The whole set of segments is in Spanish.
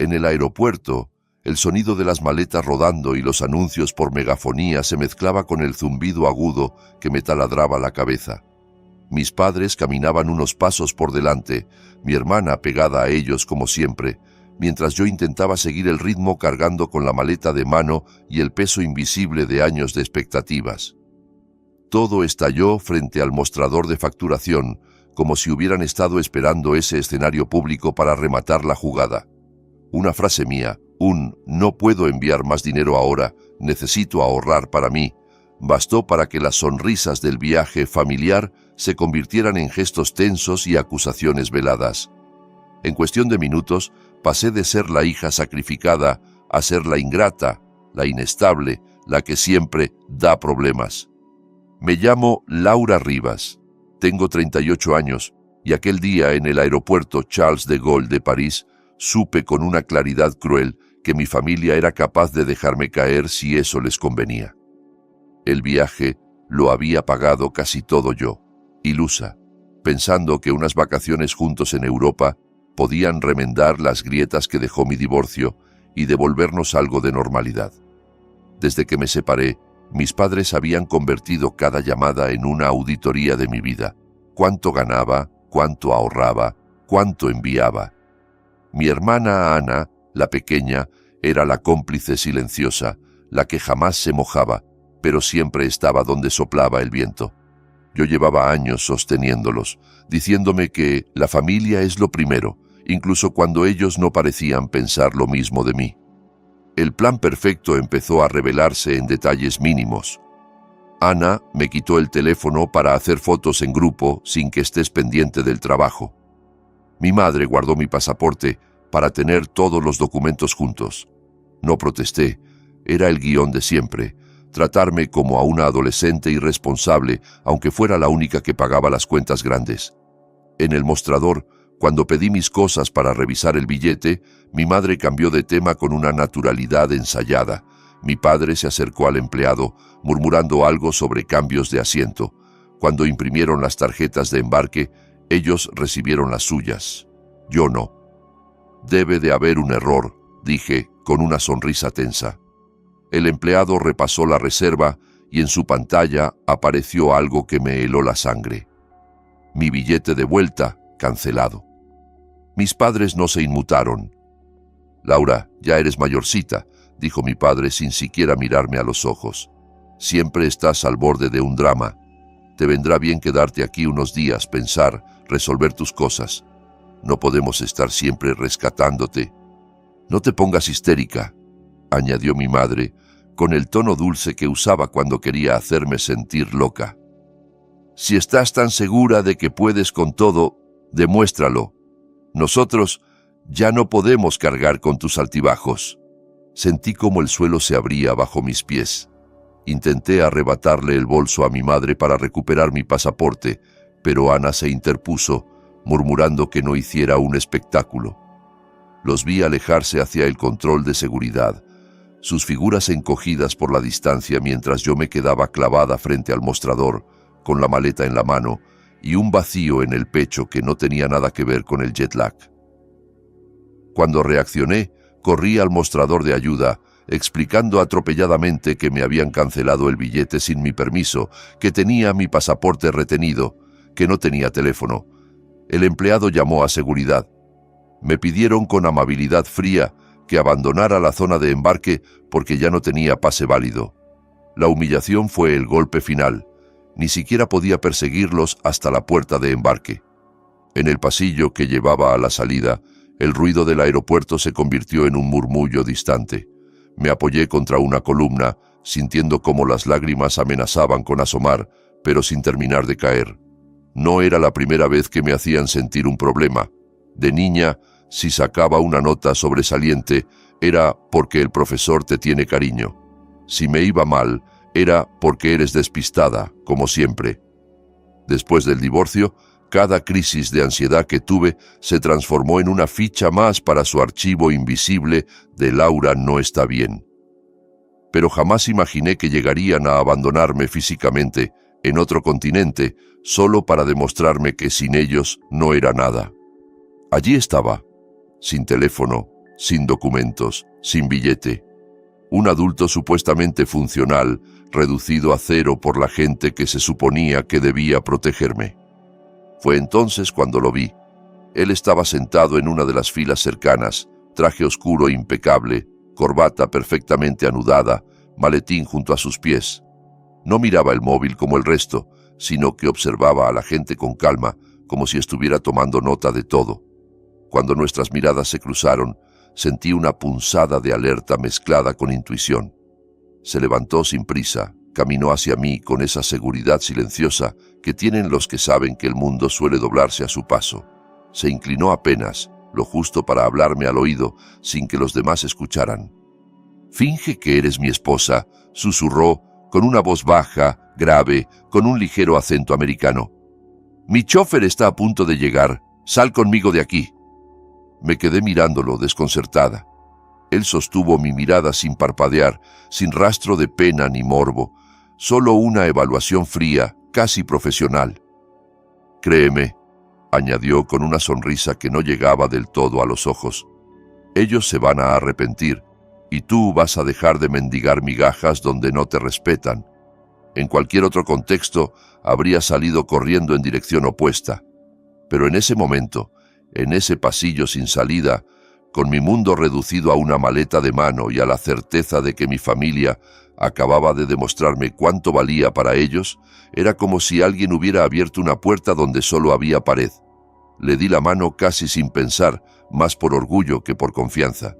En el aeropuerto, el sonido de las maletas rodando y los anuncios por megafonía se mezclaba con el zumbido agudo que me taladraba la cabeza. Mis padres caminaban unos pasos por delante, mi hermana pegada a ellos como siempre, mientras yo intentaba seguir el ritmo cargando con la maleta de mano y el peso invisible de años de expectativas. Todo estalló frente al mostrador de facturación, como si hubieran estado esperando ese escenario público para rematar la jugada. Una frase mía, "No puedo enviar más dinero ahora, necesito ahorrar para mí", bastó para que las sonrisas del viaje familiar se convirtieran en gestos tensos y acusaciones veladas. En cuestión de minutos, pasé de ser la hija sacrificada a ser la ingrata, la inestable, la que siempre da problemas. Me llamo Laura Rivas, tengo 38 años, y aquel día en el aeropuerto Charles de Gaulle de París, supe con una claridad cruel que mi familia era capaz de dejarme caer si eso les convenía. El viaje lo había pagado casi todo yo, ilusa, pensando que unas vacaciones juntos en Europa podían remendar las grietas que dejó mi divorcio y devolvernos algo de normalidad. Desde que me separé, mis padres habían convertido cada llamada en una auditoría de mi vida. Cuánto ganaba, cuánto ahorraba, cuánto enviaba. Mi hermana Ana, la pequeña, era la cómplice silenciosa, la que jamás se mojaba, pero siempre estaba donde soplaba el viento. Yo llevaba años sosteniéndolos, diciéndome que la familia es lo primero, incluso cuando ellos no parecían pensar lo mismo de mí. El plan perfecto empezó a revelarse en detalles mínimos. Ana me quitó el teléfono para hacer fotos en grupo sin que estés pendiente del trabajo. Mi madre guardó mi pasaporte para tener todos los documentos juntos. No protesté, era el guión de siempre, tratarme como a una adolescente irresponsable, aunque fuera la única que pagaba las cuentas grandes. En el mostrador, cuando pedí mis cosas para revisar el billete, mi madre cambió de tema con una naturalidad ensayada. Mi padre se acercó al empleado, murmurando algo sobre cambios de asiento. Cuando imprimieron las tarjetas de embarque, ellos recibieron las suyas. Yo no. Debe de haber un error, dije, con una sonrisa tensa. El empleado repasó la reserva y en su pantalla apareció algo que me heló la sangre. Mi billete de vuelta, cancelado. Mis padres no se inmutaron. Laura, ya eres mayorcita, dijo mi padre sin siquiera mirarme a los ojos. Siempre estás al borde de un drama. Te vendrá bien quedarte aquí unos días, pensar, resolver tus cosas. No podemos estar siempre rescatándote. No te pongas histérica, añadió mi madre, con el tono dulce que usaba cuando quería hacerme sentir loca. Si estás tan segura de que puedes con todo, demuéstralo. Nosotros ya no podemos cargar con tus altibajos. Sentí como el suelo se abría bajo mis pies. Intenté arrebatarle el bolso a mi madre para recuperar mi pasaporte, pero Ana se interpuso, murmurando que no hiciera un espectáculo. Los vi alejarse hacia el control de seguridad, sus figuras encogidas por la distancia mientras yo me quedaba clavada frente al mostrador, con la maleta en la mano y un vacío en el pecho que no tenía nada que ver con el jet lag. Cuando reaccioné, corrí al mostrador de ayuda, explicando atropelladamente que me habían cancelado el billete sin mi permiso, que tenía mi pasaporte retenido, que no tenía teléfono. El empleado llamó a seguridad. Me pidieron con amabilidad fría que abandonara la zona de embarque porque ya no tenía pase válido. La humillación fue el golpe final. Ni siquiera podía perseguirlos hasta la puerta de embarque. En el pasillo que llevaba a la salida, el ruido del aeropuerto se convirtió en un murmullo distante. Me apoyé contra una columna, sintiendo cómo las lágrimas amenazaban con asomar, pero sin terminar de caer. No era la primera vez que me hacían sentir un problema. De niña, si sacaba una nota sobresaliente, era porque el profesor te tiene cariño. Si me iba mal, era porque eres despistada, como siempre. Después del divorcio, cada crisis de ansiedad que tuve se transformó en una ficha más para su archivo invisible de Laura no está bien. Pero jamás imaginé que llegarían a abandonarme físicamente en otro continente, solo para demostrarme que sin ellos no era nada. Allí estaba, sin teléfono, sin documentos, sin billete. Un adulto supuestamente funcional, reducido a cero por la gente que se suponía que debía protegerme. Fue entonces cuando lo vi. Él estaba sentado en una de las filas cercanas, traje oscuro impecable, corbata perfectamente anudada, maletín junto a sus pies. No miraba el móvil como el resto, sino que observaba a la gente con calma, como si estuviera tomando nota de todo. Cuando nuestras miradas se cruzaron, sentí una punzada de alerta mezclada con intuición. Se levantó sin prisa, caminó hacia mí con esa seguridad silenciosa que tienen los que saben que el mundo suele doblarse a su paso. Se inclinó apenas, lo justo para hablarme al oído, sin que los demás escucharan. «Finge que eres mi esposa», susurró, con una voz baja, grave, con un ligero acento americano. «Mi chofer está a punto de llegar. Sal conmigo de aquí». Me quedé mirándolo, desconcertada. Él sostuvo mi mirada sin parpadear, sin rastro de pena ni morbo, solo una evaluación fría, casi profesional. «Créeme», añadió con una sonrisa que no llegaba del todo a los ojos, «ellos se van a arrepentir, y tú vas a dejar de mendigar migajas donde no te respetan. En cualquier otro contexto, habría salido corriendo en dirección opuesta. Pero en ese momento, en ese pasillo sin salida, con mi mundo reducido a una maleta de mano y a la certeza de que mi familia acababa de demostrarme cuánto valía para ellos, era como si alguien hubiera abierto una puerta donde solo había pared. Le di la mano casi sin pensar, más por orgullo que por confianza.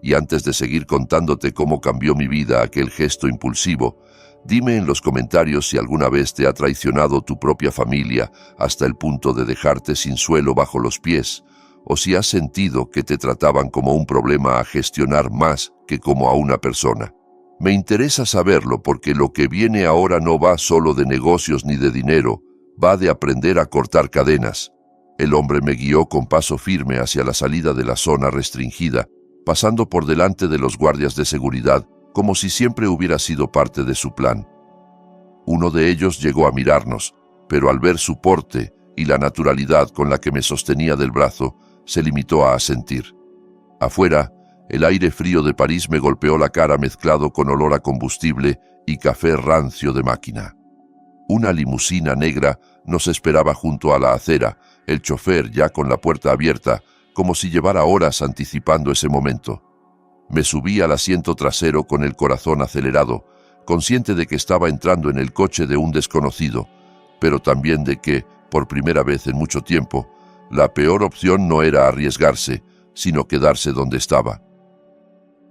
Y antes de seguir contándote cómo cambió mi vida aquel gesto impulsivo, dime en los comentarios si alguna vez te ha traicionado tu propia familia hasta el punto de dejarte sin suelo bajo los pies, o si has sentido que te trataban como un problema a gestionar más que como a una persona. Me interesa saberlo porque lo que viene ahora no va solo de negocios ni de dinero, va de aprender a cortar cadenas. El hombre me guió con paso firme hacia la salida de la zona restringida, pasando por delante de los guardias de seguridad, como si siempre hubiera sido parte de su plan. Uno de ellos llegó a mirarnos, pero al ver su porte y la naturalidad con la que me sostenía del brazo, se limitó a asentir. Afuera, el aire frío de París me golpeó la cara mezclado con olor a combustible y café rancio de máquina. Una limusina negra nos esperaba junto a la acera, el chofer ya con la puerta abierta, como si llevara horas anticipando ese momento. Me subí al asiento trasero con el corazón acelerado, consciente de que estaba entrando en el coche de un desconocido, pero también de que, por primera vez en mucho tiempo, la peor opción no era arriesgarse, sino quedarse donde estaba.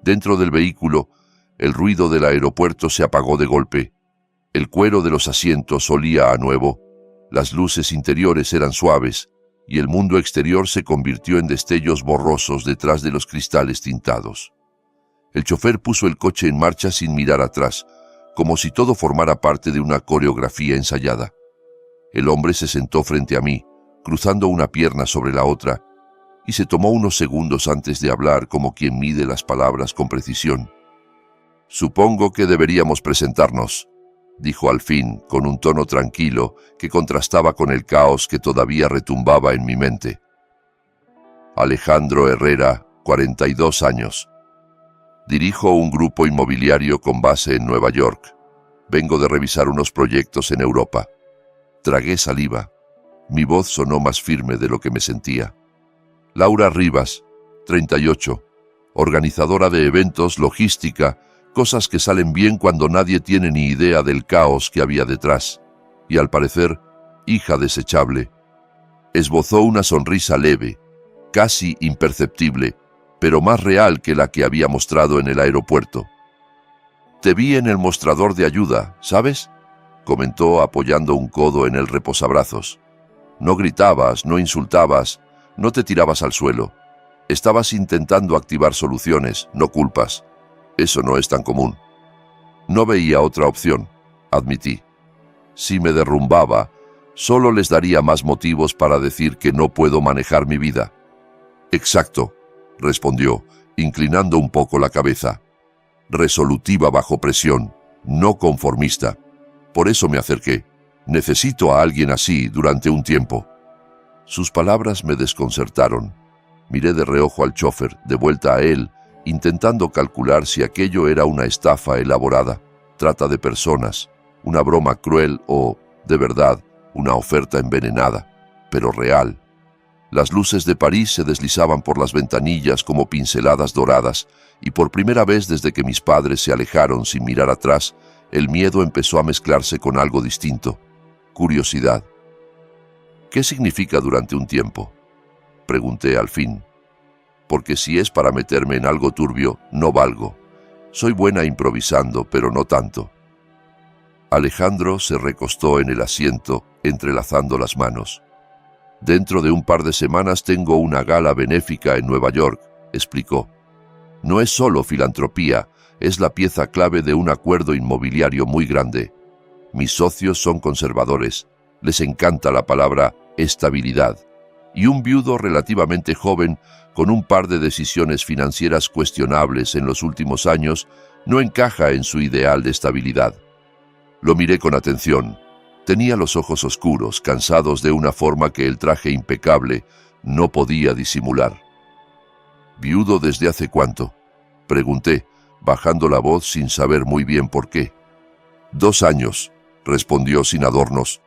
Dentro del vehículo, el ruido del aeropuerto se apagó de golpe. El cuero de los asientos olía a nuevo, las luces interiores eran suaves, y el mundo exterior se convirtió en destellos borrosos detrás de los cristales tintados. El chofer puso el coche en marcha sin mirar atrás, como si todo formara parte de una coreografía ensayada. El hombre se sentó frente a mí, cruzando una pierna sobre la otra, y se tomó unos segundos antes de hablar como quien mide las palabras con precisión. «Supongo que deberíamos presentarnos», dijo al fin, con un tono tranquilo que contrastaba con el caos que todavía retumbaba en mi mente. Alejandro Herrera, 42 años. Dirijo un grupo inmobiliario con base en Nueva York. Vengo de revisar unos proyectos en Europa. Tragué saliva. Mi voz sonó más firme de lo que me sentía. Laura Rivas, 38, organizadora de eventos, logística, cosas que salen bien cuando nadie tiene ni idea del caos que había detrás, y al parecer, hija desechable. Esbozó una sonrisa leve, casi imperceptible, pero más real que la que había mostrado en el aeropuerto. «Te vi en el mostrador de ayuda, ¿sabes?», comentó apoyando un codo en el reposabrazos. «No gritabas, no insultabas, no te tirabas al suelo. Estabas intentando activar soluciones, no culpas. Eso no es tan común». No veía otra opción, admití. Si me derrumbaba, solo les daría más motivos para decir que no puedo manejar mi vida. «Exacto», respondió, inclinando un poco la cabeza. «Resolutiva bajo presión, no conformista. Por eso me acerqué. Necesito a alguien así durante un tiempo». Sus palabras me desconcertaron. Miré de reojo al chofer, de vuelta a él, intentando calcular si aquello era una estafa elaborada, trata de personas, una broma cruel o, de verdad, una oferta envenenada, pero real. Las luces de París se deslizaban por las ventanillas como pinceladas doradas, y por primera vez desde que mis padres se alejaron sin mirar atrás, el miedo empezó a mezclarse con algo distinto, curiosidad. ¿Qué significa durante un tiempo?, pregunté al fin. Porque si es para meterme en algo turbio, no valgo. Soy buena improvisando, pero no tanto. Alejandro se recostó en el asiento, entrelazando las manos. Dentro de un par de semanas tengo una gala benéfica en Nueva York, explicó. No es solo filantropía, es la pieza clave de un acuerdo inmobiliario muy grande. Mis socios son conservadores, les encanta la palabra estabilidad, y un viudo relativamente joven, con un par de decisiones financieras cuestionables en los últimos años, no encaja en su ideal de estabilidad. Lo miré con atención. Tenía los ojos oscuros, cansados de una forma que el traje impecable no podía disimular. ¿Viudo desde hace cuánto?, pregunté, bajando la voz sin saber muy bien por qué. 2 años, respondió sin adornos.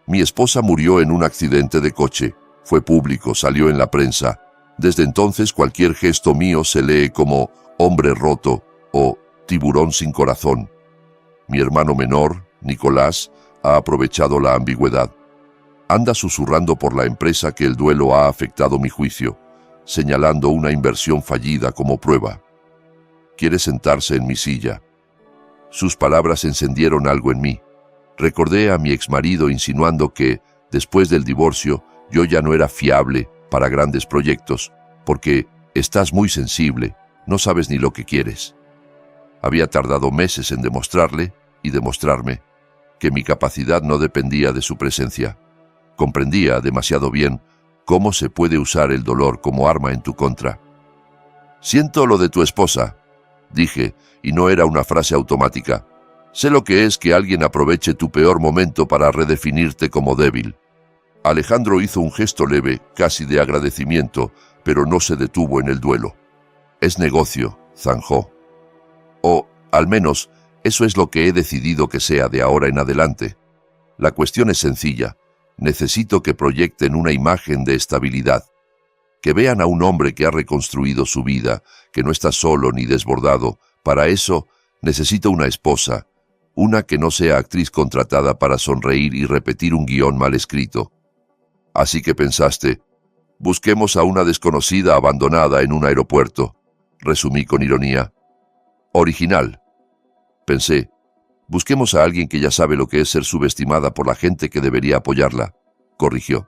Mi esposa murió en un accidente de coche. Fue público, salió en la prensa. Desde entonces cualquier gesto mío se lee como hombre roto o tiburón sin corazón. Mi hermano menor, Nicolás, ha aprovechado la ambigüedad. Anda susurrando por la empresa que el duelo ha afectado mi juicio, señalando una inversión fallida como prueba. Quiere sentarse en mi silla. Sus palabras encendieron algo en mí. Recordé a mi exmarido insinuando que, después del divorcio, yo ya no era fiable para grandes proyectos, porque estás muy sensible, no sabes ni lo que quieres. Había tardado meses en demostrarle y demostrarme que mi capacidad no dependía de su presencia. Comprendía demasiado bien cómo se puede usar el dolor como arma en tu contra. Siento lo de tu esposa, dije, y no era una frase automática. Sé lo que es que alguien aproveche tu peor momento para redefinirte como débil. Alejandro hizo un gesto leve, casi de agradecimiento, pero no se detuvo en el duelo. Es negocio, zanjó. O, al menos, eso es lo que he decidido que sea de ahora en adelante. La cuestión es sencilla. Necesito que proyecten una imagen de estabilidad. Que vean a un hombre que ha reconstruido su vida, que no está solo ni desbordado. Para eso, necesito una esposa, una que no sea actriz contratada para sonreír y repetir un guión mal escrito. Así que pensaste, busquemos a una desconocida abandonada en un aeropuerto, resumí con ironía. Original. Pensé, busquemos a alguien que ya sabe lo que es ser subestimada por la gente que debería apoyarla, corrigió.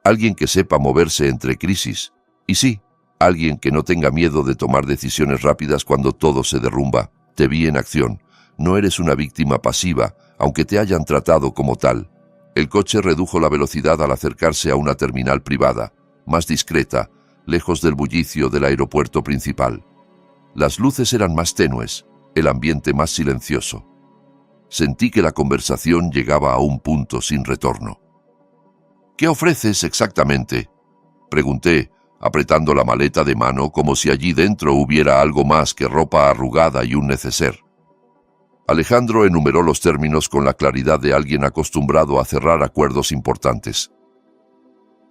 Alguien que sepa moverse entre crisis. Y sí, alguien que no tenga miedo de tomar decisiones rápidas cuando todo se derrumba. Te vi en acción. No eres una víctima pasiva, aunque te hayan tratado como tal. El coche redujo la velocidad al acercarse a una terminal privada, más discreta, lejos del bullicio del aeropuerto principal. Las luces eran más tenues, el ambiente más silencioso. Sentí que la conversación llegaba a un punto sin retorno. ¿Qué ofreces exactamente?, pregunté, apretando la maleta de mano como si allí dentro hubiera algo más que ropa arrugada y un neceser. Alejandro enumeró los términos con la claridad de alguien acostumbrado a cerrar acuerdos importantes.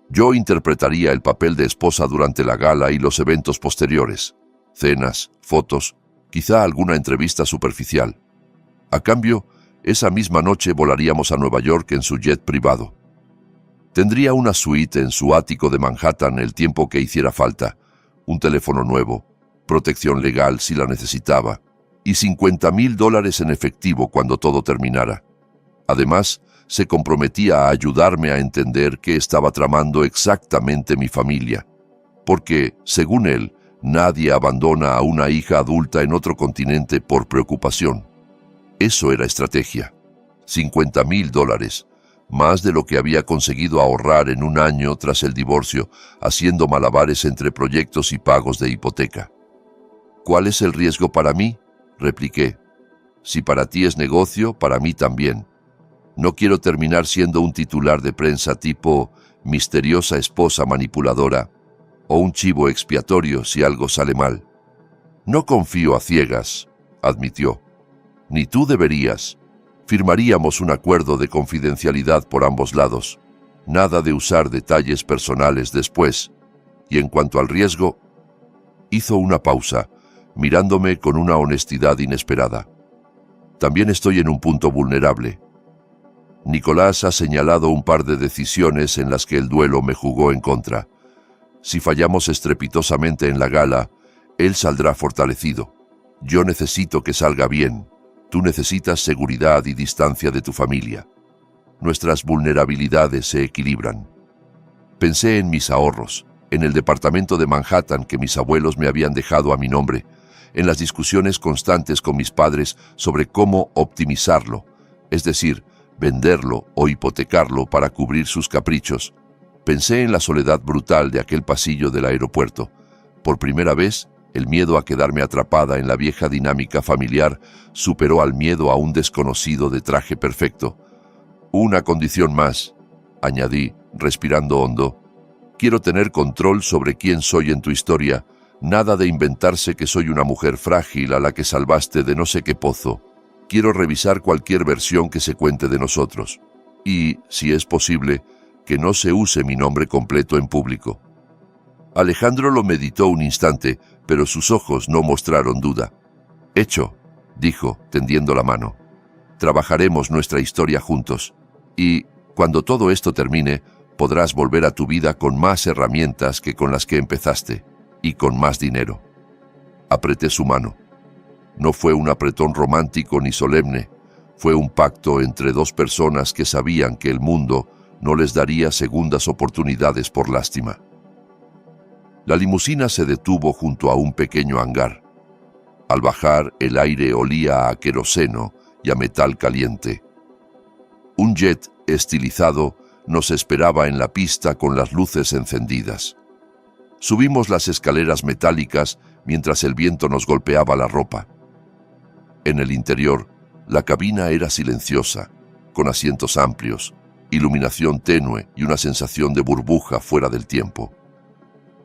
Yo interpretaría el papel de esposa durante la gala y los eventos posteriores, cenas, fotos, quizá alguna entrevista superficial. A cambio, esa misma noche volaríamos a Nueva York en su jet privado. Tendría una suite en su ático de Manhattan el tiempo que hiciera falta, un teléfono nuevo, protección legal si la necesitaba, y $50,000 en efectivo cuando todo terminara. Además, se comprometía a ayudarme a entender qué estaba tramando exactamente mi familia, porque, según él, nadie abandona a una hija adulta en otro continente por preocupación. Eso era estrategia. $50,000, más de lo que había conseguido ahorrar en un año tras el divorcio, haciendo malabares entre proyectos y pagos de hipoteca. ¿Cuál es el riesgo para mí?, repliqué. Si para ti es negocio, para mí también. No quiero terminar siendo un titular de prensa tipo misteriosa esposa manipuladora. o un chivo expiatorio si algo sale mal. No confío a ciegas, admitió. Ni tú deberías. Firmaríamos un acuerdo de confidencialidad por ambos lados. Nada de usar detalles personales después. Y en cuanto al riesgo, hizo una pausa, mirándome con una honestidad inesperada. También estoy en un punto vulnerable. Nicolás ha señalado un par de decisiones en las que el duelo me jugó en contra. Si fallamos estrepitosamente en la gala, él saldrá fortalecido. Yo necesito que salga bien. Tú necesitas seguridad y distancia de tu familia. Nuestras vulnerabilidades se equilibran. Pensé en mis ahorros, en el departamento de Manhattan que mis abuelos me habían dejado a mi nombre, en las discusiones constantes con mis padres sobre cómo optimizarlo, es decir, venderlo o hipotecarlo para cubrir sus caprichos. Pensé en la soledad brutal de aquel pasillo del aeropuerto. Por primera vez, el miedo a quedarme atrapada en la vieja dinámica familiar superó al miedo a un desconocido de traje perfecto. Una condición más, añadí, respirando hondo. Quiero tener control sobre quién soy en tu historia. Nada de inventarse que soy una mujer frágil a la que salvaste de no sé qué pozo. Quiero revisar cualquier versión que se cuente de nosotros. Y, si es posible, que no se use mi nombre completo en público. Alejandro lo meditó un instante, pero sus ojos no mostraron duda. Hecho, dijo, tendiendo la mano. Trabajaremos nuestra historia juntos. Y, cuando todo esto termine, podrás volver a tu vida con más herramientas que con las que empezaste, y con más dinero. Apreté su mano. No fue un apretón romántico ni solemne, fue un pacto entre dos personas que sabían que el mundo no les daría segundas oportunidades por lástima. La limusina se detuvo junto a un pequeño hangar. Al bajar, el aire olía a queroseno y a metal caliente. Un jet estilizado nos esperaba en la pista con las luces encendidas. Subimos las escaleras metálicas mientras el viento nos golpeaba la ropa. En el interior, la cabina era silenciosa, con asientos amplios, iluminación tenue y una sensación de burbuja fuera del tiempo.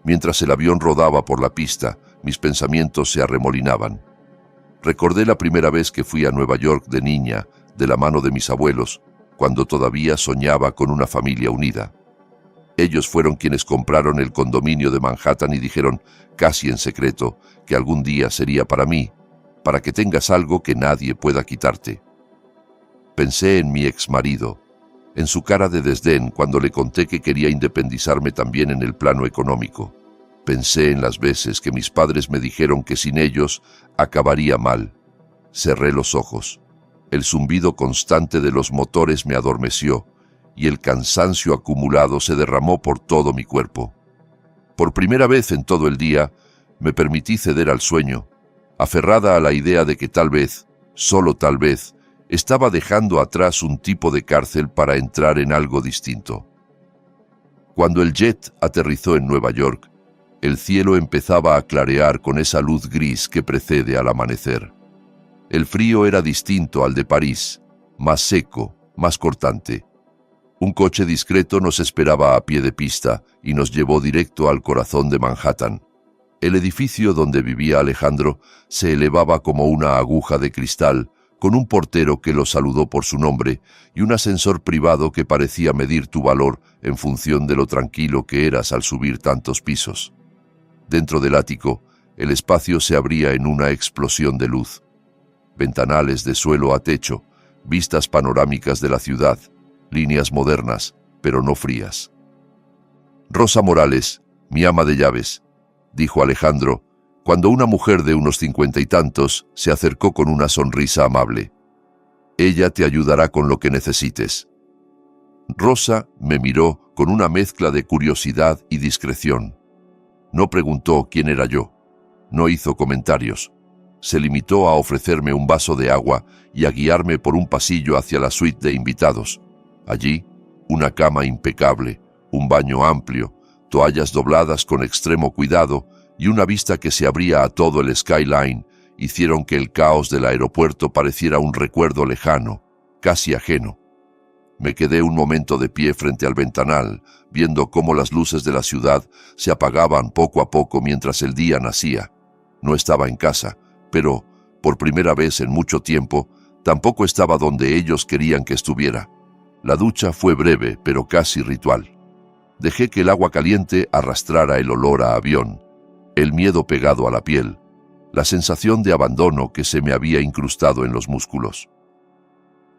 Mientras el avión rodaba por la pista, mis pensamientos se arremolinaban. Recordé la primera vez que fui a Nueva York de niña, de la mano de mis abuelos, cuando todavía soñaba con una familia unida. Ellos fueron quienes compraron el condominio de Manhattan y dijeron, casi en secreto, que algún día sería para mí, para que tengas algo que nadie pueda quitarte. Pensé en mi exmarido, en su cara de desdén cuando le conté que quería independizarme también en el plano económico. Pensé en las veces que mis padres me dijeron que sin ellos acabaría mal. Cerré los ojos. El zumbido constante de los motores me adormeció y el cansancio acumulado se derramó por todo mi cuerpo. Por primera vez en todo el día, me permití ceder al sueño, aferrada a la idea de que tal vez, solo tal vez, estaba dejando atrás un tipo de cárcel para entrar en algo distinto. Cuando el jet aterrizó en Nueva York, el cielo empezaba a clarear con esa luz gris que precede al amanecer. El frío era distinto al de París, más seco, más cortante. Un coche discreto nos esperaba a pie de pista y nos llevó directo al corazón de Manhattan. El edificio donde vivía Alejandro se elevaba como una aguja de cristal, con un portero que lo saludó por su nombre y un ascensor privado que parecía medir tu valor en función de lo tranquilo que eras al subir tantos pisos. Dentro del ático, el espacio se abría en una explosión de luz. Ventanales de suelo a techo, vistas panorámicas de la ciudad, líneas modernas, pero no frías. Rosa Morales, mi ama de llaves, dijo Alejandro, cuando una mujer de unos 50 y tantos se acercó con una sonrisa amable. Ella te ayudará con lo que necesites. Rosa me miró con una mezcla de curiosidad y discreción. No preguntó quién era yo. No hizo comentarios. Se limitó a ofrecerme un vaso de agua y a guiarme por un pasillo hacia la suite de invitados. Allí, una cama impecable, un baño amplio, toallas dobladas con extremo cuidado y una vista que se abría a todo el skyline hicieron que el caos del aeropuerto pareciera un recuerdo lejano, casi ajeno. Me quedé un momento de pie frente al ventanal, viendo cómo las luces de la ciudad se apagaban poco a poco mientras el día nacía. No estaba en casa, pero, por primera vez en mucho tiempo, tampoco estaba donde ellos querían que estuviera. La ducha fue breve, pero casi ritual. Dejé que el agua caliente arrastrara el olor a avión, el miedo pegado a la piel, la sensación de abandono que se me había incrustado en los músculos.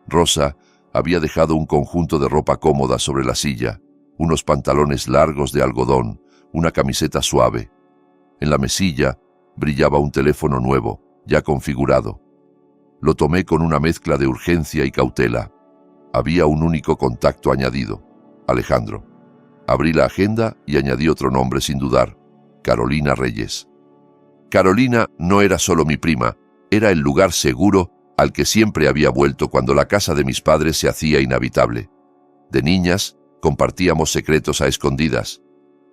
Rosa había dejado un conjunto de ropa cómoda sobre la silla, unos pantalones largos de algodón, una camiseta suave. En la mesilla brillaba un teléfono nuevo, ya configurado. Lo tomé con una mezcla de urgencia y cautela. Había un único contacto añadido: Alejandro. Abrí la agenda y añadí otro nombre sin dudar: Carolina Reyes. Carolina no era solo mi prima, era el lugar seguro al que siempre había vuelto cuando la casa de mis padres se hacía inhabitable. De niñas, compartíamos secretos a escondidas.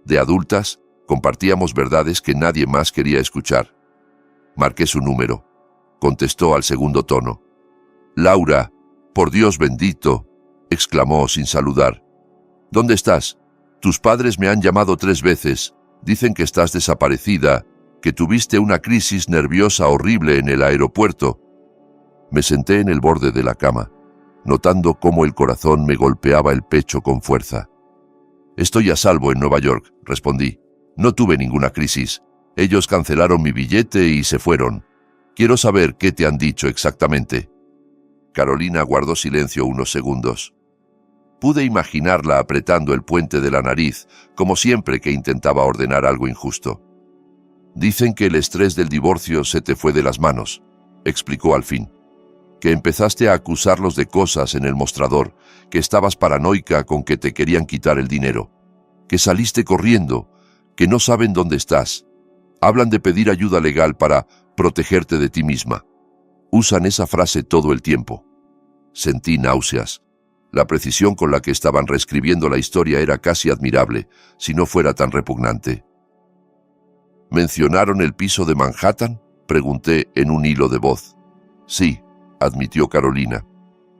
De adultas, compartíamos verdades que nadie más quería escuchar. Marqué su número. Contestó al segundo tono. «Laura, por Dios bendito», exclamó sin saludar. «¿Dónde estás? Tus padres me han llamado 3 veces. Dicen que estás desaparecida, que tuviste una crisis nerviosa horrible en el aeropuerto». Me senté en el borde de la cama, notando cómo el corazón me golpeaba el pecho con fuerza. «Estoy a salvo en Nueva York», respondí. «No tuve ninguna crisis. Ellos cancelaron mi billete y se fueron. Quiero saber qué te han dicho exactamente». Carolina guardó silencio unos segundos. Pude imaginarla apretando el puente de la nariz, como siempre que intentaba ordenar algo injusto. «Dicen que el estrés del divorcio se te fue de las manos», explicó al fin. «Que empezaste a acusarlos de cosas en el mostrador, que estabas paranoica con que te querían quitar el dinero, que saliste corriendo, que no saben dónde estás. Hablan de pedir ayuda legal para protegerte de ti misma. Usan esa frase todo el tiempo». Sentí náuseas. La precisión con la que estaban reescribiendo la historia era casi admirable, si no fuera tan repugnante. «¿Mencionaron el piso de Manhattan?», pregunté en un hilo de voz. «Sí», admitió Carolina.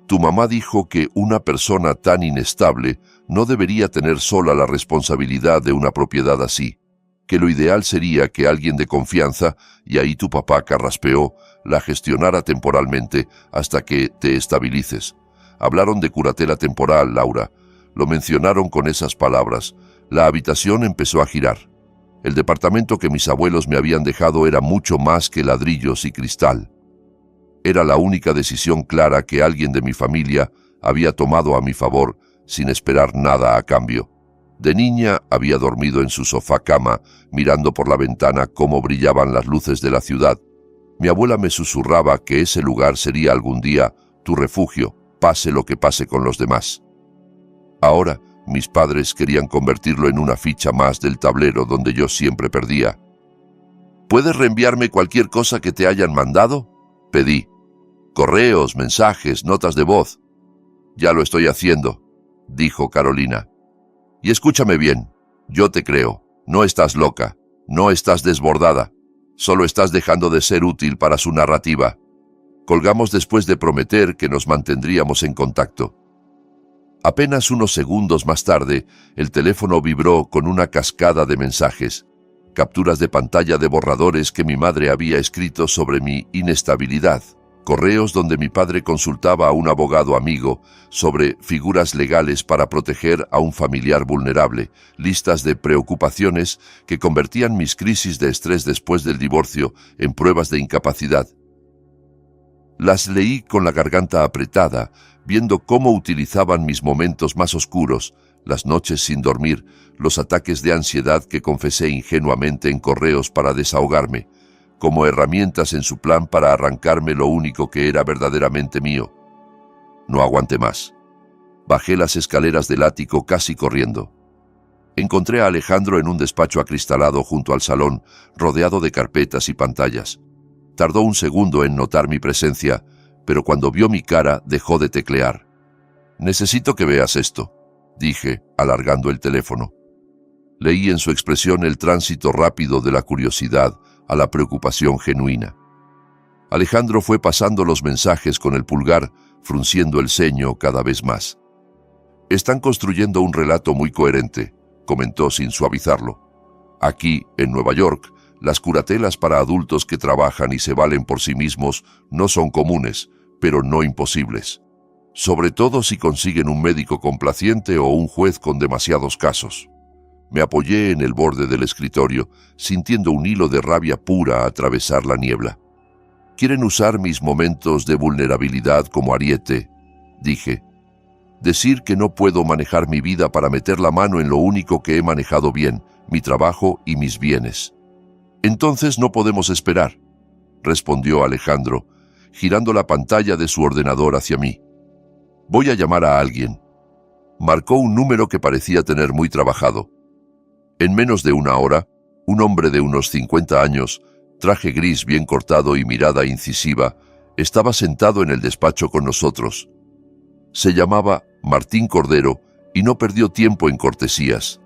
«Tu mamá dijo que una persona tan inestable no debería tener sola la responsabilidad de una propiedad así, que lo ideal sería que alguien de confianza, y ahí tu papá carraspeó, la gestionara temporalmente hasta que te estabilices. Hablaron de curatela temporal, Laura. Lo mencionaron con esas palabras. La habitación empezó a girar. El departamento que mis abuelos me habían dejado era mucho más que ladrillos y cristal. Era la única decisión clara que alguien de mi familia había tomado a mi favor, sin esperar nada a cambio. De niña había dormido en su sofá-cama, mirando por la ventana cómo brillaban las luces de la ciudad. Mi abuela me susurraba que ese lugar sería algún día tu refugio, pase lo que pase con los demás. Ahora, mis padres querían convertirlo en una ficha más del tablero donde yo siempre perdía. «¿Puedes reenviarme cualquier cosa que te hayan mandado?», pedí. «Correos, mensajes, notas de voz». «Ya lo estoy haciendo», dijo Carolina. «Y escúchame bien, yo te creo. No estás loca, no estás desbordada. Solo estás dejando de ser útil para su narrativa». Colgamos después de prometer que nos mantendríamos en contacto. Apenas unos segundos más tarde, el teléfono vibró con una cascada de mensajes, capturas de pantalla de borradores que mi madre había escrito sobre mi inestabilidad, correos donde mi padre consultaba a un abogado amigo sobre figuras legales para proteger a un familiar vulnerable, listas de preocupaciones que convertían mis crisis de estrés después del divorcio en pruebas de incapacidad. Las leí con la garganta apretada, viendo cómo utilizaban mis momentos más oscuros, las noches sin dormir, los ataques de ansiedad que confesé ingenuamente en correos para desahogarme, como herramientas en su plan para arrancarme lo único que era verdaderamente mío. No aguanté más. Bajé las escaleras del ático casi corriendo. Encontré a Alejandro en un despacho acristalado junto al salón, rodeado de carpetas y pantallas. Tardó un segundo en notar mi presencia, pero cuando vio mi cara dejó de teclear. «Necesito que veas esto», dije, alargando el teléfono. Leí en su expresión el tránsito rápido de la curiosidad a la preocupación genuina. Alejandro fue pasando los mensajes con el pulgar, frunciendo el ceño cada vez más. Están construyendo un relato muy coherente, comentó sin suavizarlo. Aquí, en Nueva York, las curatelas para adultos que trabajan y se valen por sí mismos no son comunes, pero no imposibles. Sobre todo si consiguen un médico complaciente o un juez con demasiados casos. Me apoyé en el borde del escritorio, sintiendo un hilo de rabia pura atravesar la niebla. Quieren usar mis momentos de vulnerabilidad como ariete, dije. Decir que no puedo manejar mi vida para meter la mano en lo único que he manejado bien, mi trabajo y mis bienes. Entonces no podemos esperar, respondió Alejandro, girando la pantalla de su ordenador hacia mí. Voy a llamar a alguien. Marcó un número que parecía tener muy trabajado. En menos de una hora, un hombre de unos 50 años, traje gris bien cortado y mirada incisiva, estaba sentado en el despacho con nosotros. Se llamaba Martín Cordero y no perdió tiempo en cortesías.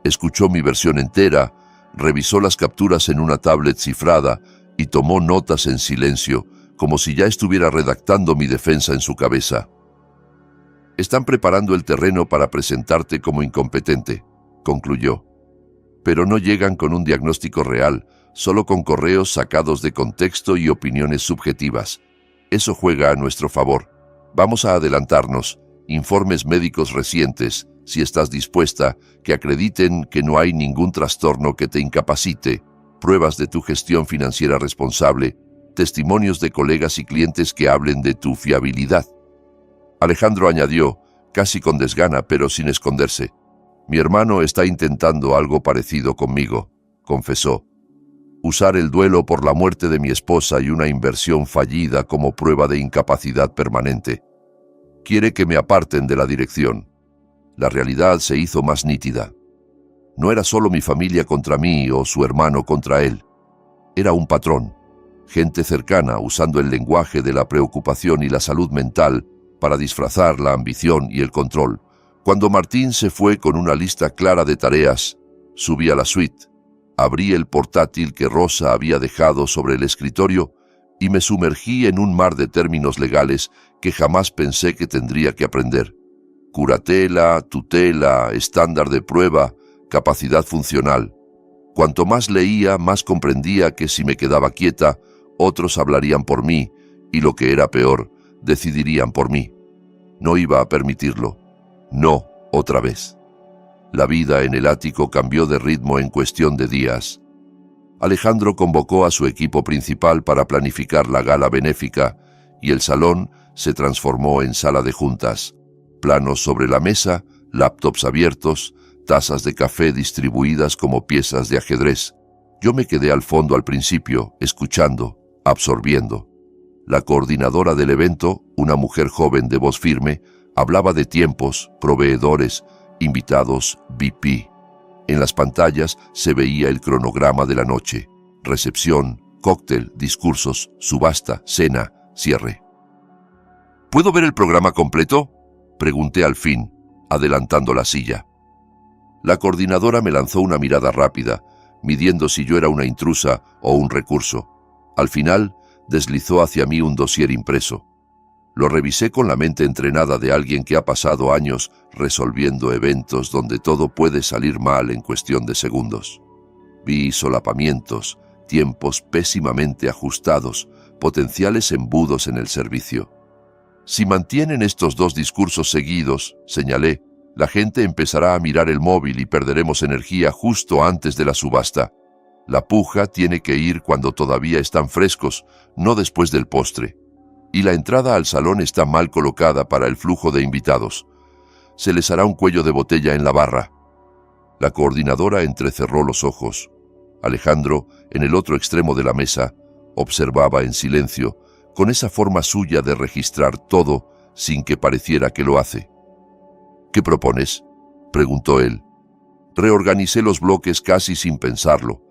Escuchó mi versión entera, revisó las capturas en una tablet cifrada y tomó notas en silencio, como si ya estuviera redactando mi defensa en su cabeza. Están preparando el terreno para presentarte como incompetente, concluyó. Pero no llegan con un diagnóstico real, solo con correos sacados de contexto y opiniones subjetivas. Eso juega a nuestro favor. Vamos a adelantarnos. Informes médicos recientes, si estás dispuesta, que acrediten que no hay ningún trastorno que te incapacite, pruebas de tu gestión financiera responsable, testimonios de colegas y clientes que hablen de tu fiabilidad. Alejandro añadió, casi con desgana, pero sin esconderse. Mi hermano está intentando algo parecido conmigo, confesó. Usar el duelo por la muerte de mi esposa y una inversión fallida como prueba de incapacidad permanente. Quiere que me aparten de la dirección. La realidad se hizo más nítida. No era solo mi familia contra mí o su hermano contra él. Era un patrón. Gente cercana usando el lenguaje de la preocupación y la salud mental para disfrazar la ambición y el control. Cuando Martín se fue con una lista clara de tareas, subí a la suite, abrí el portátil que Rosa había dejado sobre el escritorio y me sumergí en un mar de términos legales que jamás pensé que tendría que aprender. Curatela, tutela, estándar de prueba, capacidad funcional. Cuanto más leía, más comprendía que si me quedaba quieta, otros hablarían por mí y, lo que era peor, decidirían por mí. No iba a permitirlo. No, otra vez. La vida en el ático cambió de ritmo en cuestión de días. Alejandro convocó a su equipo principal para planificar la gala benéfica y el salón se transformó en sala de juntas. Planos sobre la mesa, laptops abiertos, tazas de café distribuidas como piezas de ajedrez. Yo me quedé al fondo al principio, escuchando, absorbiendo. La coordinadora del evento, una mujer joven de voz firme, hablaba de tiempos, proveedores, invitados, VP. En las pantallas se veía el cronograma de la noche. Recepción, cóctel, discursos, subasta, cena, cierre. ¿Puedo ver el programa completo?, pregunté al fin, adelantando la silla. La coordinadora me lanzó una mirada rápida, midiendo si yo era una intrusa o un recurso. Al final, deslizó hacia mí un dossier impreso. Lo revisé con la mente entrenada de alguien que ha pasado años resolviendo eventos donde todo puede salir mal en cuestión de segundos. Vi solapamientos, tiempos pésimamente ajustados, potenciales embudos en el servicio. Si mantienen estos dos discursos seguidos, señalé, la gente empezará a mirar el móvil y perderemos energía justo antes de la subasta. La puja tiene que ir cuando todavía están frescos, no después del postre. Y la entrada al salón está mal colocada para el flujo de invitados. Se les hará un cuello de botella en la barra. La coordinadora entrecerró los ojos. Alejandro, en el otro extremo de la mesa, observaba en silencio, con esa forma suya de registrar todo sin que pareciera que lo hace. ¿Qué propones?, preguntó él. Reorganicé los bloques casi sin pensarlo,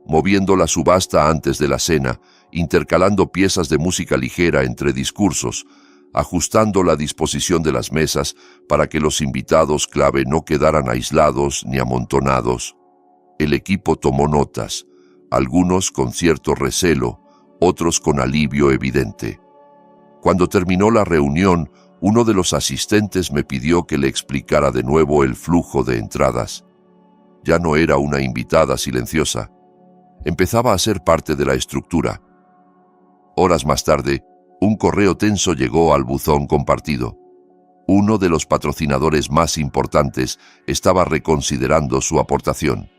moviendo la subasta antes de la cena, intercalando piezas de música ligera entre discursos, ajustando la disposición de las mesas para que los invitados clave no quedaran aislados ni amontonados. El equipo tomó notas, algunos con cierto recelo, otros con alivio evidente. Cuando terminó la reunión, Uno de los asistentes me pidió que le explicara de nuevo el flujo de entradas. Ya no era una invitada silenciosa. Empezaba a ser parte de la estructura. Horas más tarde, un correo tenso llegó al buzón compartido. Uno de los patrocinadores más importantes estaba reconsiderando su aportación.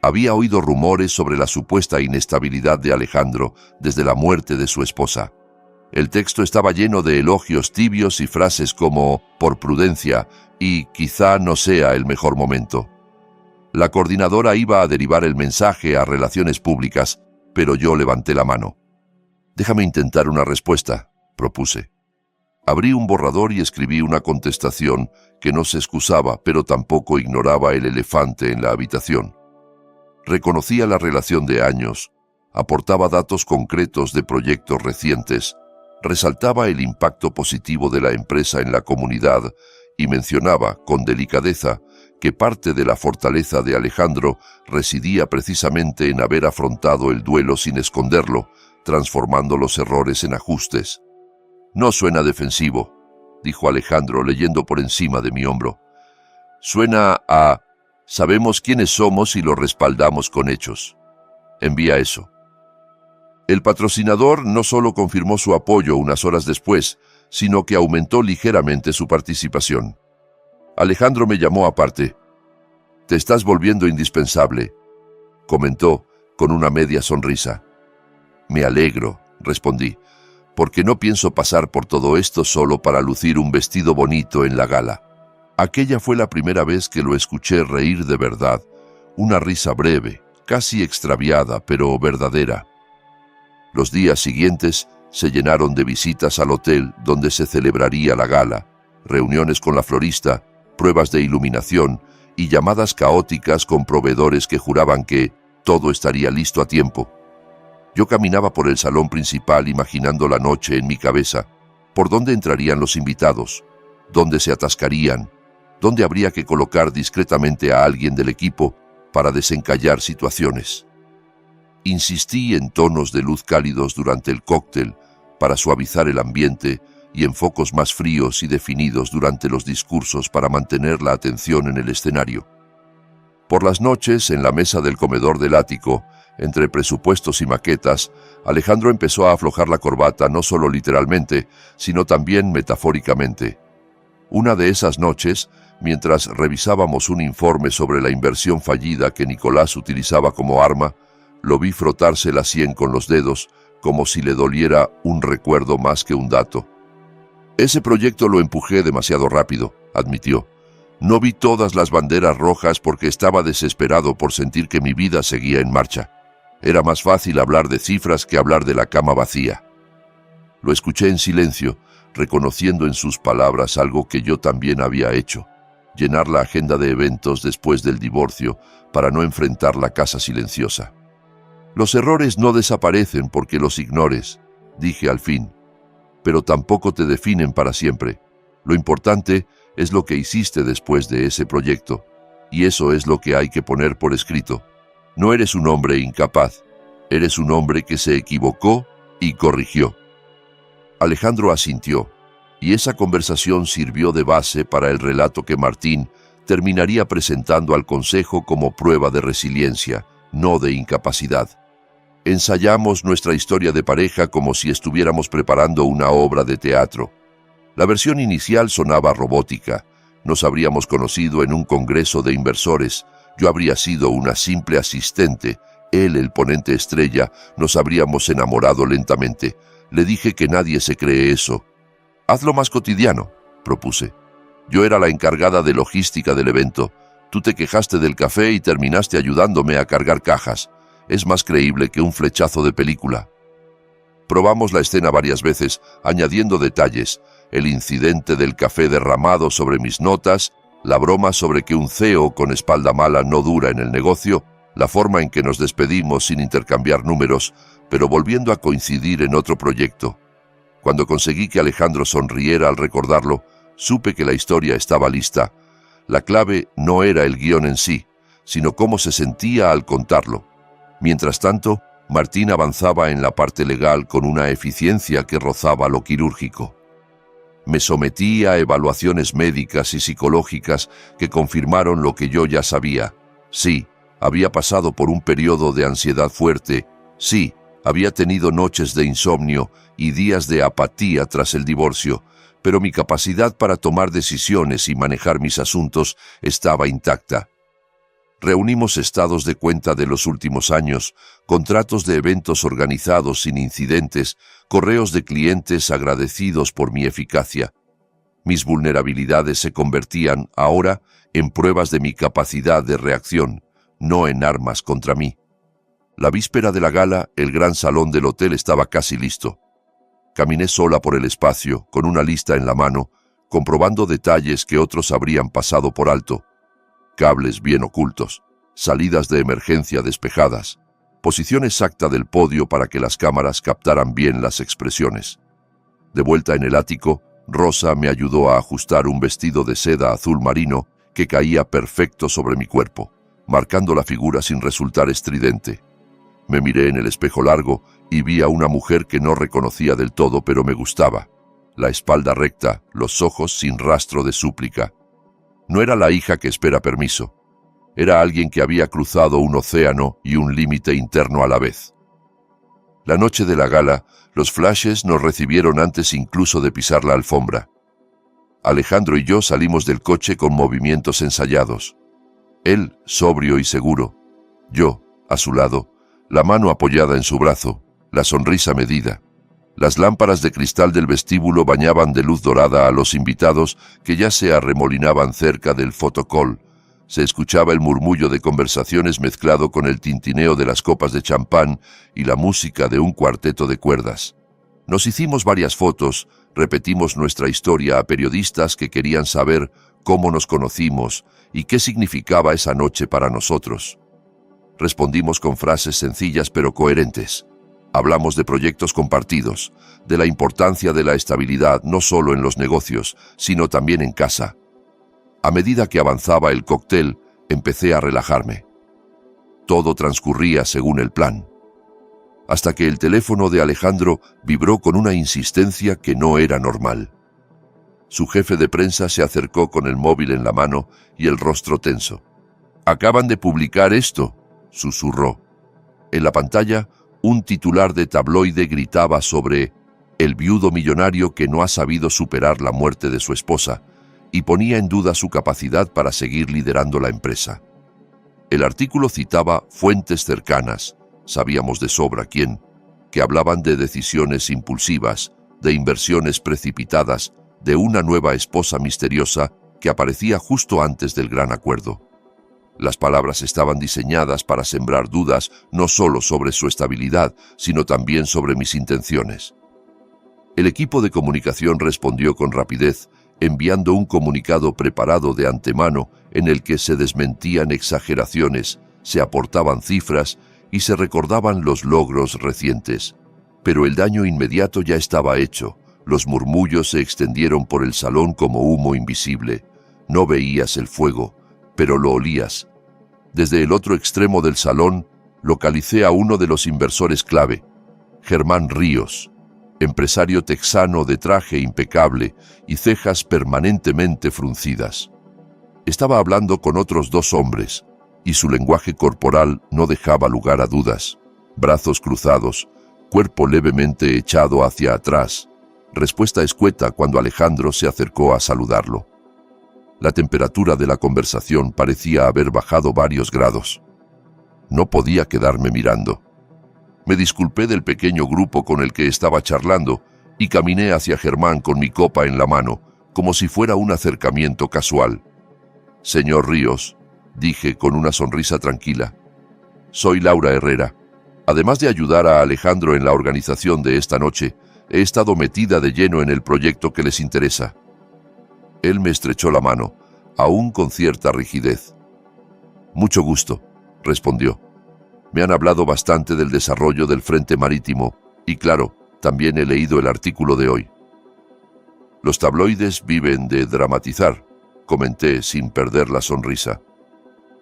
Había oído rumores sobre la supuesta inestabilidad de Alejandro desde la muerte de su esposa. El texto estaba lleno de elogios tibios y frases como «por prudencia» y «quizá no sea el mejor momento». La coordinadora iba a derivar el mensaje a relaciones públicas, pero yo levanté la mano. «Déjame intentar una respuesta», propuse. Abrí un borrador y escribí una contestación que no se excusaba, pero tampoco ignoraba el elefante en la habitación. Reconocía la relación de años, aportaba datos concretos de proyectos recientes, resaltaba el impacto positivo de la empresa en la comunidad y mencionaba, con delicadeza, que parte de la fortaleza de Alejandro residía precisamente en haber afrontado el duelo sin esconderlo, transformando los errores en ajustes. «No suena defensivo», dijo Alejandro leyendo por encima de mi hombro. «Suena a sabemos quiénes somos y lo respaldamos con hechos. Envía eso». El patrocinador no solo confirmó su apoyo unas horas después, sino que aumentó ligeramente su participación. Alejandro me llamó aparte. «Te estás volviendo indispensable», comentó con una media sonrisa. «Me alegro», respondí, «porque no pienso pasar por todo esto solo para lucir un vestido bonito en la gala». Aquella fue la primera vez que lo escuché reír de verdad, una risa breve, casi extraviada, pero verdadera. Los días siguientes se llenaron de visitas al hotel donde se celebraría la gala, reuniones con la florista, pruebas de iluminación y llamadas caóticas con proveedores que juraban que todo estaría listo a tiempo. Yo caminaba por el salón principal imaginando la noche en mi cabeza, por dónde entrarían los invitados, dónde se atascarían, dónde habría que colocar discretamente a alguien del equipo para desencallar situaciones. Insistí en tonos de luz cálidos durante el cóctel para suavizar el ambiente y en focos más fríos y definidos durante los discursos para mantener la atención en el escenario. Por las noches, en la mesa del comedor del ático, entre presupuestos y maquetas, Alejandro empezó a aflojar la corbata no solo literalmente, sino también metafóricamente. Una de esas noches, mientras revisábamos un informe sobre la inversión fallida que Nicolás utilizaba como arma, lo vi frotarse la sien con los dedos, como si le doliera un recuerdo más que un dato. «Ese proyecto lo empujé demasiado rápido», admitió. «No vi todas las banderas rojas porque estaba desesperado por sentir que mi vida seguía en marcha. Era más fácil hablar de cifras que hablar de la cama vacía». Lo escuché en silencio, reconociendo en sus palabras algo que yo también había hecho: llenar la agenda de eventos después del divorcio para no enfrentar la casa silenciosa. «Los errores no desaparecen porque los ignores», dije al fin, «pero tampoco te definen para siempre. Lo importante es lo que hiciste después de ese proyecto, y eso es lo que hay que poner por escrito. No eres un hombre incapaz, eres un hombre que se equivocó y corrigió». Alejandro asintió, y esa conversación sirvió de base para el relato que Martín terminaría presentando al Consejo como prueba de resiliencia, no de incapacidad. Ensayamos nuestra historia de pareja como si estuviéramos preparando una obra de teatro. La versión inicial sonaba robótica. Nos habríamos conocido en un congreso de inversores. Yo habría sido una simple asistente. Él, el ponente estrella, nos habríamos enamorado lentamente. Le dije que nadie se cree eso. «Hazlo más cotidiano», propuse. Yo era la encargada de logística del evento. Tú te quejaste del café y terminaste ayudándome a cargar cajas. Es más creíble que un flechazo de película. Probamos la escena varias veces, añadiendo detalles: el incidente del café derramado sobre mis notas, la broma sobre que un CEO con espalda mala no dura en el negocio, la forma en que nos despedimos sin intercambiar números, pero volviendo a coincidir en otro proyecto. Cuando conseguí que Alejandro sonriera al recordarlo, supe que la historia estaba lista. La clave no era el guión en sí, sino cómo se sentía al contarlo. Mientras tanto, Martín avanzaba en la parte legal con una eficiencia que rozaba lo quirúrgico. Me sometí a evaluaciones médicas y psicológicas que confirmaron lo que yo ya sabía. Sí, había pasado por un periodo de ansiedad fuerte. Sí, había tenido noches de insomnio y días de apatía tras el divorcio, pero mi capacidad para tomar decisiones y manejar mis asuntos estaba intacta. Reunimos estados de cuenta de los últimos años, contratos de eventos organizados sin incidentes, correos de clientes agradecidos por mi eficacia. Mis vulnerabilidades se convertían, ahora, en pruebas de mi capacidad de reacción, no en armas contra mí. La víspera de la gala, el gran salón del hotel estaba casi listo. Caminé sola por el espacio, con una lista en la mano, comprobando detalles que otros habrían pasado por alto. Cables bien ocultos, salidas de emergencia despejadas, posición exacta del podio para que las cámaras captaran bien las expresiones. De vuelta en el ático, Rosa me ayudó a ajustar un vestido de seda azul marino que caía perfecto sobre mi cuerpo, marcando la figura sin resultar estridente. Me miré en el espejo largo y vi a una mujer que no reconocía del todo, pero me gustaba. La espalda recta, los ojos sin rastro de súplica. No era la hija que espera permiso. Era alguien que había cruzado un océano y un límite interno a la vez. La noche de la gala, los flashes nos recibieron antes incluso de pisar la alfombra. Alejandro y yo salimos del coche con movimientos ensayados. Él, sobrio y seguro. Yo, a su lado, la mano apoyada en su brazo, la sonrisa medida. Las lámparas de cristal del vestíbulo bañaban de luz dorada a los invitados que ya se arremolinaban cerca del photocall. Se escuchaba el murmullo de conversaciones mezclado con el tintineo de las copas de champán y la música de un cuarteto de cuerdas. Nos hicimos varias fotos, repetimos nuestra historia a periodistas que querían saber cómo nos conocimos y qué significaba esa noche para nosotros. Respondimos con frases sencillas pero coherentes. Hablamos de proyectos compartidos, de la importancia de la estabilidad no solo en los negocios, sino también en casa. A medida que avanzaba el cóctel, empecé a relajarme. Todo transcurría según el plan. Hasta que el teléfono de Alejandro vibró con una insistencia que no era normal. Su jefe de prensa se acercó con el móvil en la mano y el rostro tenso. «Acaban de publicar esto», susurró. En la pantalla, un titular de tabloide gritaba sobre «el viudo millonario que no ha sabido superar la muerte de su esposa» y ponía en duda su capacidad para seguir liderando la empresa. El artículo citaba fuentes cercanas, sabíamos de sobra quién, que hablaban de decisiones impulsivas, de inversiones precipitadas, de una nueva esposa misteriosa que aparecía justo antes del gran acuerdo. Las palabras estaban diseñadas para sembrar dudas no solo sobre su estabilidad, sino también sobre mis intenciones. El equipo de comunicación respondió con rapidez, enviando un comunicado preparado de antemano en el que se desmentían exageraciones, se aportaban cifras y se recordaban los logros recientes. Pero el daño inmediato ya estaba hecho. Los murmullos se extendieron por el salón como humo invisible. No veías el fuego, pero lo olías. Desde el otro extremo del salón, localicé a uno de los inversores clave, Germán Ríos, empresario texano de traje impecable y cejas permanentemente fruncidas. Estaba hablando con otros dos hombres, y su lenguaje corporal no dejaba lugar a dudas. Brazos cruzados, cuerpo levemente echado hacia atrás, respuesta escueta cuando Alejandro se acercó a saludarlo. La temperatura de la conversación parecía haber bajado varios grados. No podía quedarme mirando. Me disculpé del pequeño grupo con el que estaba charlando y caminé hacia Germán con mi copa en la mano, como si fuera un acercamiento casual. «Señor Ríos», dije con una sonrisa tranquila, «soy Laura Herrera. Además de ayudar a Alejandro en la organización de esta noche, he estado metida de lleno en el proyecto que les interesa». Él me estrechó la mano, aún con cierta rigidez. «Mucho gusto», respondió. «Me han hablado bastante del desarrollo del Frente Marítimo y, claro, también he leído el artículo de hoy». «Los tabloides viven de dramatizar», comenté sin perder la sonrisa.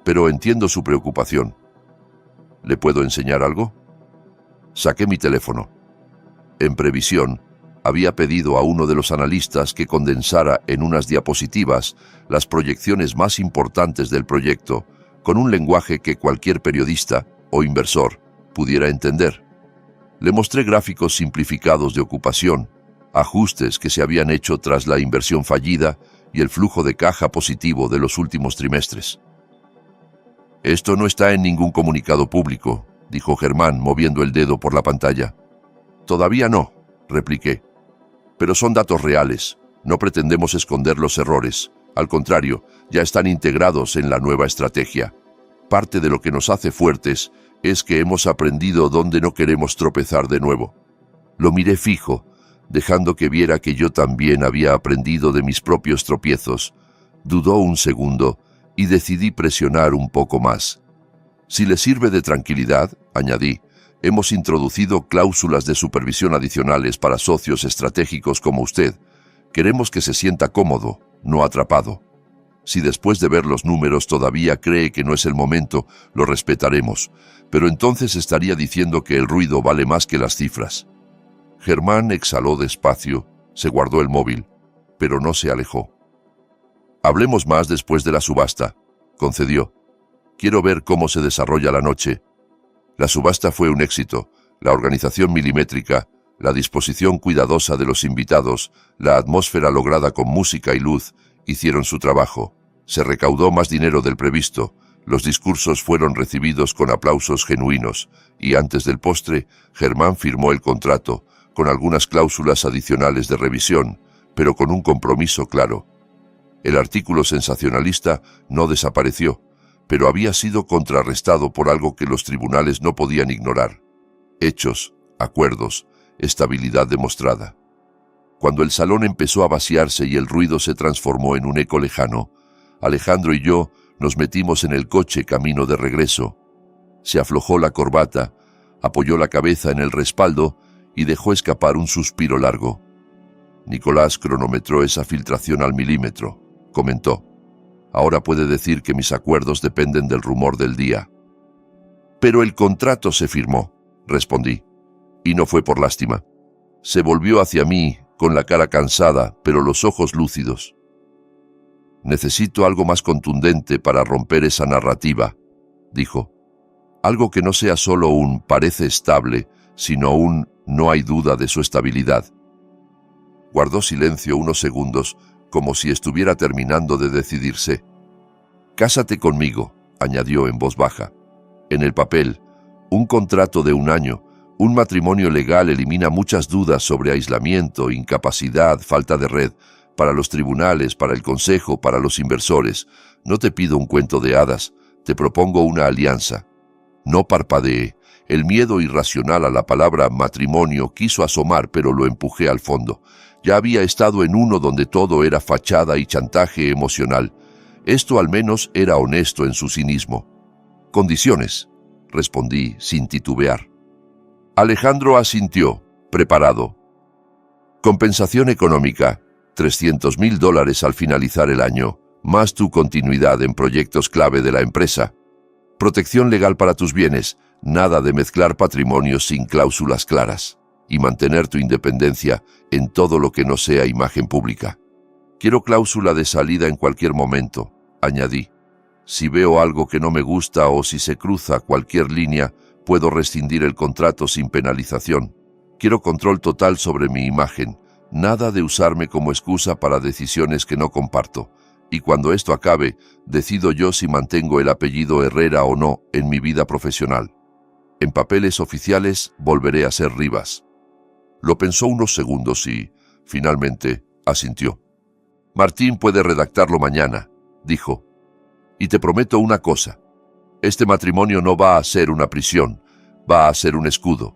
«Pero entiendo su preocupación. ¿Le puedo enseñar algo?» Saqué mi teléfono. En previsión, había pedido a uno de los analistas que condensara en unas diapositivas las proyecciones más importantes del proyecto, con un lenguaje que cualquier periodista o inversor pudiera entender. Le mostré gráficos simplificados de ocupación, ajustes que se habían hecho tras la inversión fallida y el flujo de caja positivo de los últimos trimestres. «Esto no está en ningún comunicado público», dijo Germán, moviendo el dedo por la pantalla. «Todavía no», repliqué. «Pero son datos reales. No pretendemos esconder los errores. Al contrario, ya están integrados en la nueva estrategia. Parte de lo que nos hace fuertes es que hemos aprendido dónde no queremos tropezar de nuevo». Lo miré fijo, dejando que viera que yo también había aprendido de mis propios tropiezos. Dudó un segundo y decidí presionar un poco más. «Si le sirve de tranquilidad», añadí, «hemos introducido cláusulas de supervisión adicionales para socios estratégicos como usted. Queremos que se sienta cómodo, no atrapado. Si después de ver los números todavía cree que no es el momento, lo respetaremos, pero entonces estaría diciendo que el ruido vale más que las cifras». Germán exhaló despacio, se guardó el móvil, pero no se alejó. «Hablemos más después de la subasta», concedió. «Quiero ver cómo se desarrolla la noche». La subasta fue un éxito. La organización milimétrica, la disposición cuidadosa de los invitados, la atmósfera lograda con música y luz, hicieron su trabajo. Se recaudó más dinero del previsto. Los discursos fueron recibidos con aplausos genuinos, y antes del postre, Germán firmó el contrato, con algunas cláusulas adicionales de revisión, pero con un compromiso claro. El artículo sensacionalista no desapareció, pero había sido contrarrestado por algo que los tribunales no podían ignorar: hechos, acuerdos, estabilidad demostrada. Cuando el salón empezó a vaciarse y el ruido se transformó en un eco lejano, Alejandro y yo nos metimos en el coche camino de regreso. Se aflojó la corbata, apoyó la cabeza en el respaldo y dejó escapar un suspiro largo. «Nicolás cronometró esa filtración al milímetro», comentó. «Ahora puede decir que mis acuerdos dependen del rumor del día». «Pero el contrato se firmó», respondí, y no fue por lástima. Se volvió hacia mí, con la cara cansada, pero los ojos lúcidos. «Necesito algo más contundente para romper esa narrativa», dijo. «Algo que no sea solo un parece estable, sino un no hay duda de su estabilidad». Guardó silencio unos segundos, como si estuviera terminando de decidirse. «Cásate conmigo», añadió en voz baja. «En el papel, un contrato de 1 año, un matrimonio legal elimina muchas dudas sobre aislamiento, incapacidad, falta de red, para los tribunales, para el consejo, para los inversores. No te pido un cuento de hadas, te propongo una alianza». No parpadeé. El miedo irracional a la palabra matrimonio quiso asomar, pero lo empujé al fondo. Ya había estado en uno donde todo era fachada y chantaje emocional. Esto al menos era honesto en su cinismo. «Condiciones», respondí sin titubear. Alejandro asintió, preparado. «Compensación económica, $300.000 al finalizar el año, más tu continuidad en proyectos clave de la empresa. Protección legal para tus bienes, nada de mezclar patrimonios sin cláusulas claras. Y mantener tu independencia en todo lo que no sea imagen pública. Quiero cláusula de salida en cualquier momento», añadí. «Si veo algo que no me gusta o si se cruza cualquier línea, puedo rescindir el contrato sin penalización. Quiero control total sobre mi imagen, nada de usarme como excusa para decisiones que no comparto. Y cuando esto acabe, decido yo si mantengo el apellido Herrera o no en mi vida profesional. En papeles oficiales volveré a ser Rivas». Lo pensó unos segundos y, finalmente, asintió. «Martín puede redactarlo mañana», dijo. «Y te prometo una cosa. Este matrimonio no va a ser una prisión, va a ser un escudo».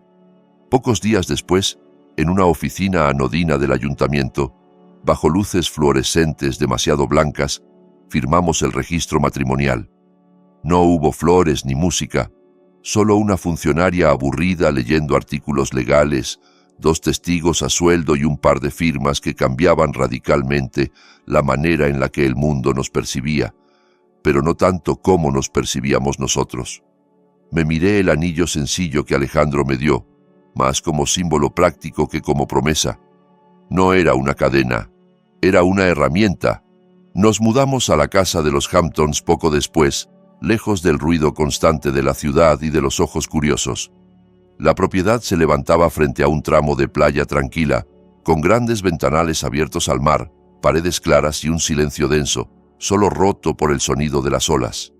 Pocos días después, en una oficina anodina del ayuntamiento, bajo luces fluorescentes demasiado blancas, firmamos el registro matrimonial. No hubo flores ni música, solo una funcionaria aburrida leyendo artículos legales, 2 testigos a sueldo y un par de firmas que cambiaban radicalmente la manera en la que el mundo nos percibía, pero no tanto cómo nos percibíamos nosotros. Me miré el anillo sencillo que Alejandro me dio, más como símbolo práctico que como promesa. No era una cadena, era una herramienta. Nos mudamos a la casa de los Hamptons poco después, lejos del ruido constante de la ciudad y de los ojos curiosos. La propiedad se levantaba frente a un tramo de playa tranquila, con grandes ventanales abiertos al mar, paredes claras y un silencio denso, solo roto por el sonido de las olas.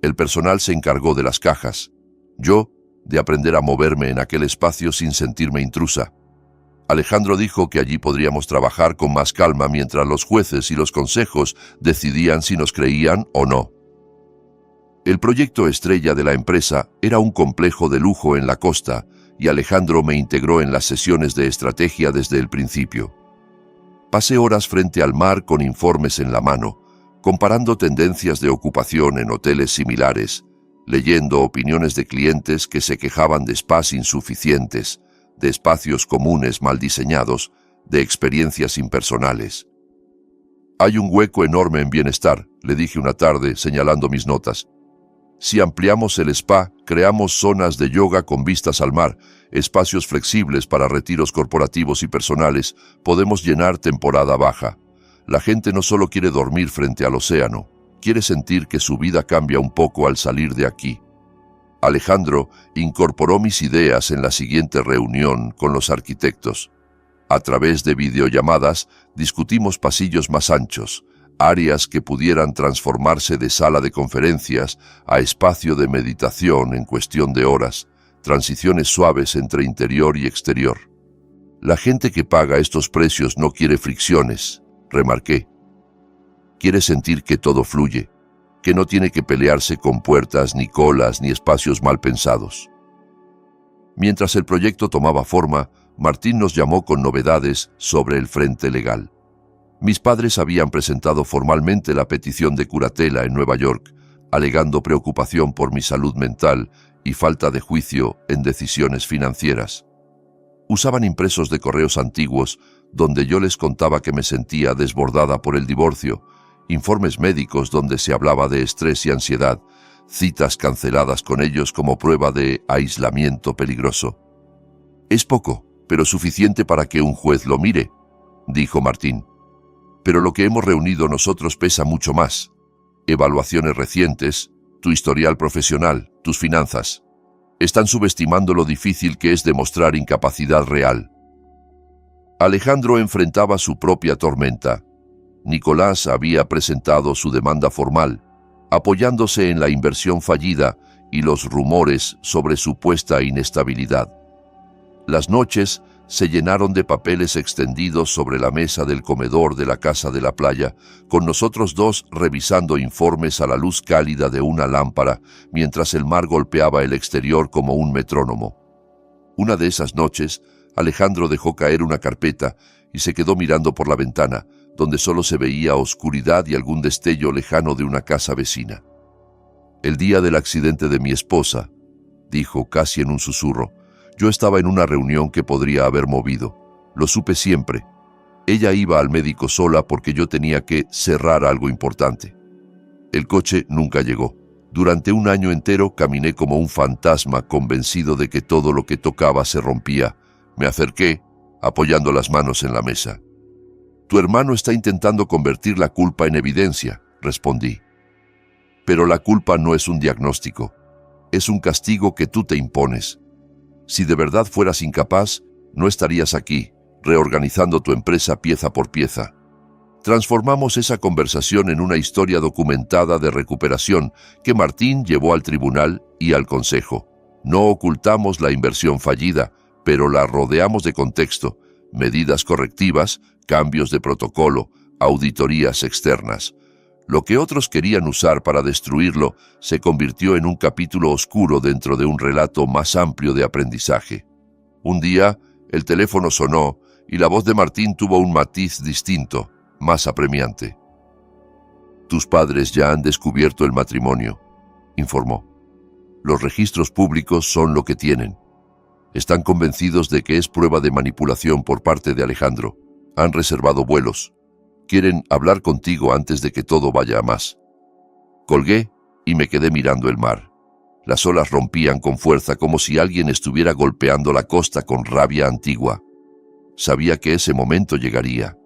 El personal se encargó de las cajas. Yo, de aprender a moverme en aquel espacio sin sentirme intrusa. Alejandro dijo que allí podríamos trabajar con más calma mientras los jueces y los consejos decidían si nos creían o no. El proyecto estrella de la empresa era un complejo de lujo en la costa y Alejandro me integró en las sesiones de estrategia desde el principio. Pasé horas frente al mar con informes en la mano, comparando tendencias de ocupación en hoteles similares, leyendo opiniones de clientes que se quejaban de spas insuficientes, de espacios comunes mal diseñados, de experiencias impersonales. «Hay un hueco enorme en bienestar», le dije una tarde señalando mis notas. «Si ampliamos el spa, creamos zonas de yoga con vistas al mar, espacios flexibles para retiros corporativos y personales, podemos llenar temporada baja. La gente no solo quiere dormir frente al océano, quiere sentir que su vida cambia un poco al salir de aquí». Alejandro incorporó mis ideas en la siguiente reunión con los arquitectos. A través de videollamadas discutimos pasillos más anchos, áreas que pudieran transformarse de sala de conferencias a espacio de meditación en cuestión de horas, transiciones suaves entre interior y exterior. «La gente que paga estos precios no quiere fricciones», remarqué. «Quiere sentir que todo fluye, que no tiene que pelearse con puertas, ni colas, ni espacios mal pensados». Mientras el proyecto tomaba forma, Martín nos llamó con novedades sobre el frente legal. Mis padres habían presentado formalmente la petición de curatela en Nueva York, alegando preocupación por mi salud mental y falta de juicio en decisiones financieras. Usaban impresos de correos antiguos donde yo les contaba que me sentía desbordada por el divorcio, informes médicos donde se hablaba de estrés y ansiedad, citas canceladas con ellos como prueba de aislamiento peligroso. «Es poco, pero suficiente para que un juez lo mire», dijo Martín. «Pero lo que hemos reunido nosotros pesa mucho más. Evaluaciones recientes, tu historial profesional, tus finanzas. Están subestimando lo difícil que es demostrar incapacidad real». Alejandro enfrentaba su propia tormenta. Nicolás había presentado su demanda formal, apoyándose en la inversión fallida y los rumores sobre supuesta inestabilidad. Las noches se llenaron de papeles extendidos sobre la mesa del comedor de la casa de la playa, con nosotros dos revisando informes a la luz cálida de una lámpara, mientras el mar golpeaba el exterior como un metrónomo. Una de esas noches, Alejandro dejó caer una carpeta y se quedó mirando por la ventana, donde solo se veía oscuridad y algún destello lejano de una casa vecina. «El día del accidente de mi esposa», dijo casi en un susurro, «yo estaba en una reunión que podría haber movido. Lo supe siempre. Ella iba al médico sola porque yo tenía que cerrar algo importante. El coche nunca llegó. Durante un año entero caminé como un fantasma, convencido de que todo lo que tocaba se rompía. Me acerqué, apoyando las manos en la mesa. «Tu hermano está intentando convertir la culpa en evidencia», respondí. «Pero la culpa no es un diagnóstico. Es un castigo que tú te impones. Si de verdad fueras incapaz, no estarías aquí, reorganizando tu empresa pieza por pieza». Transformamos esa conversación en una historia documentada de recuperación que Martín llevó al tribunal y al consejo. No ocultamos la inversión fallida, pero la rodeamos de contexto, medidas correctivas, cambios de protocolo, auditorías externas. Lo que otros querían usar para destruirlo se convirtió en un capítulo oscuro dentro de un relato más amplio de aprendizaje. Un día, el teléfono sonó y la voz de Martín tuvo un matiz distinto, más apremiante. «Tus padres ya han descubierto el matrimonio», informó. «Los registros públicos son lo que tienen. Están convencidos de que es prueba de manipulación por parte de Alejandro. Han reservado vuelos. Quieren hablar contigo antes de que todo vaya a más». Colgué y me quedé mirando el mar. Las olas rompían con fuerza como si alguien estuviera golpeando la costa con rabia antigua. Sabía que ese momento llegaría.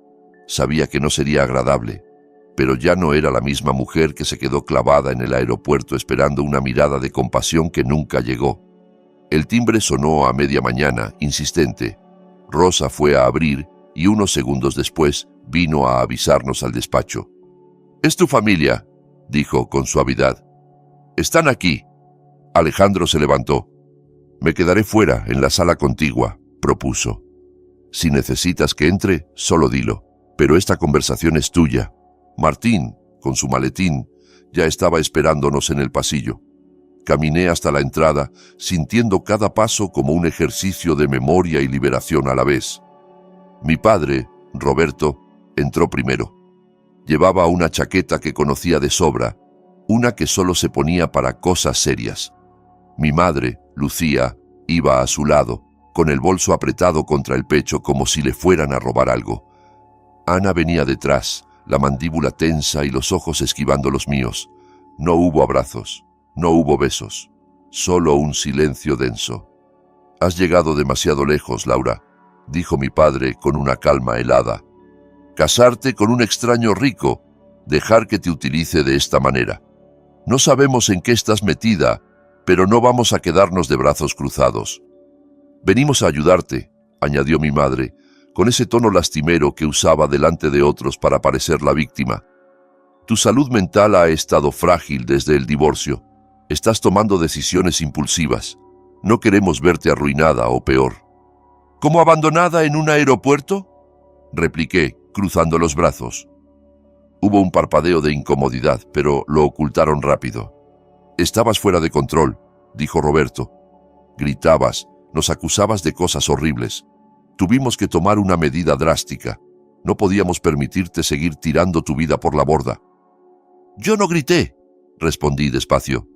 Sabía que no sería agradable, pero ya no era la misma mujer que se quedó clavada en el aeropuerto esperando una mirada de compasión que nunca llegó. El timbre sonó a media mañana, insistente. Rosa fue a abrir y unos segundos después vino a avisarnos al despacho. «Es tu familia», dijo con suavidad. «Están aquí». Alejandro se levantó. «Me quedaré fuera, en la sala contigua», propuso. «Si necesitas que entre, solo dilo, pero esta conversación es tuya». Martín, con su maletín, ya estaba esperándonos en el pasillo. Caminé hasta la entrada, sintiendo cada paso como un ejercicio de memoria y liberación a la vez. Mi padre, Roberto, entró primero. Llevaba una chaqueta que conocía de sobra, una que solo se ponía para cosas serias. Mi madre, Lucía, iba a su lado, con el bolso apretado contra el pecho como si le fueran a robar algo. Ana venía detrás, la mandíbula tensa y los ojos esquivando los míos. No hubo abrazos, no hubo besos, solo un silencio denso. «Has llegado demasiado lejos, Laura», dijo mi padre con una calma helada. «Casarte con un extraño rico, dejar que te utilice de esta manera. No sabemos en qué estás metida, pero no vamos a quedarnos de brazos cruzados. Venimos a ayudarte», añadió mi madre, con ese tono lastimero que usaba delante de otros para parecer la víctima. «Tu salud mental ha estado frágil desde el divorcio. Estás tomando decisiones impulsivas. No queremos verte arruinada o peor». «¿Como abandonada en un aeropuerto?», repliqué, cruzando los brazos. Hubo un parpadeo de incomodidad, pero lo ocultaron rápido. «Estabas fuera de control», dijo Roberto. «Gritabas, nos acusabas de cosas horribles. Tuvimos que tomar una medida drástica. No podíamos permitirte seguir tirando tu vida por la borda». «Yo no grité», respondí despacio.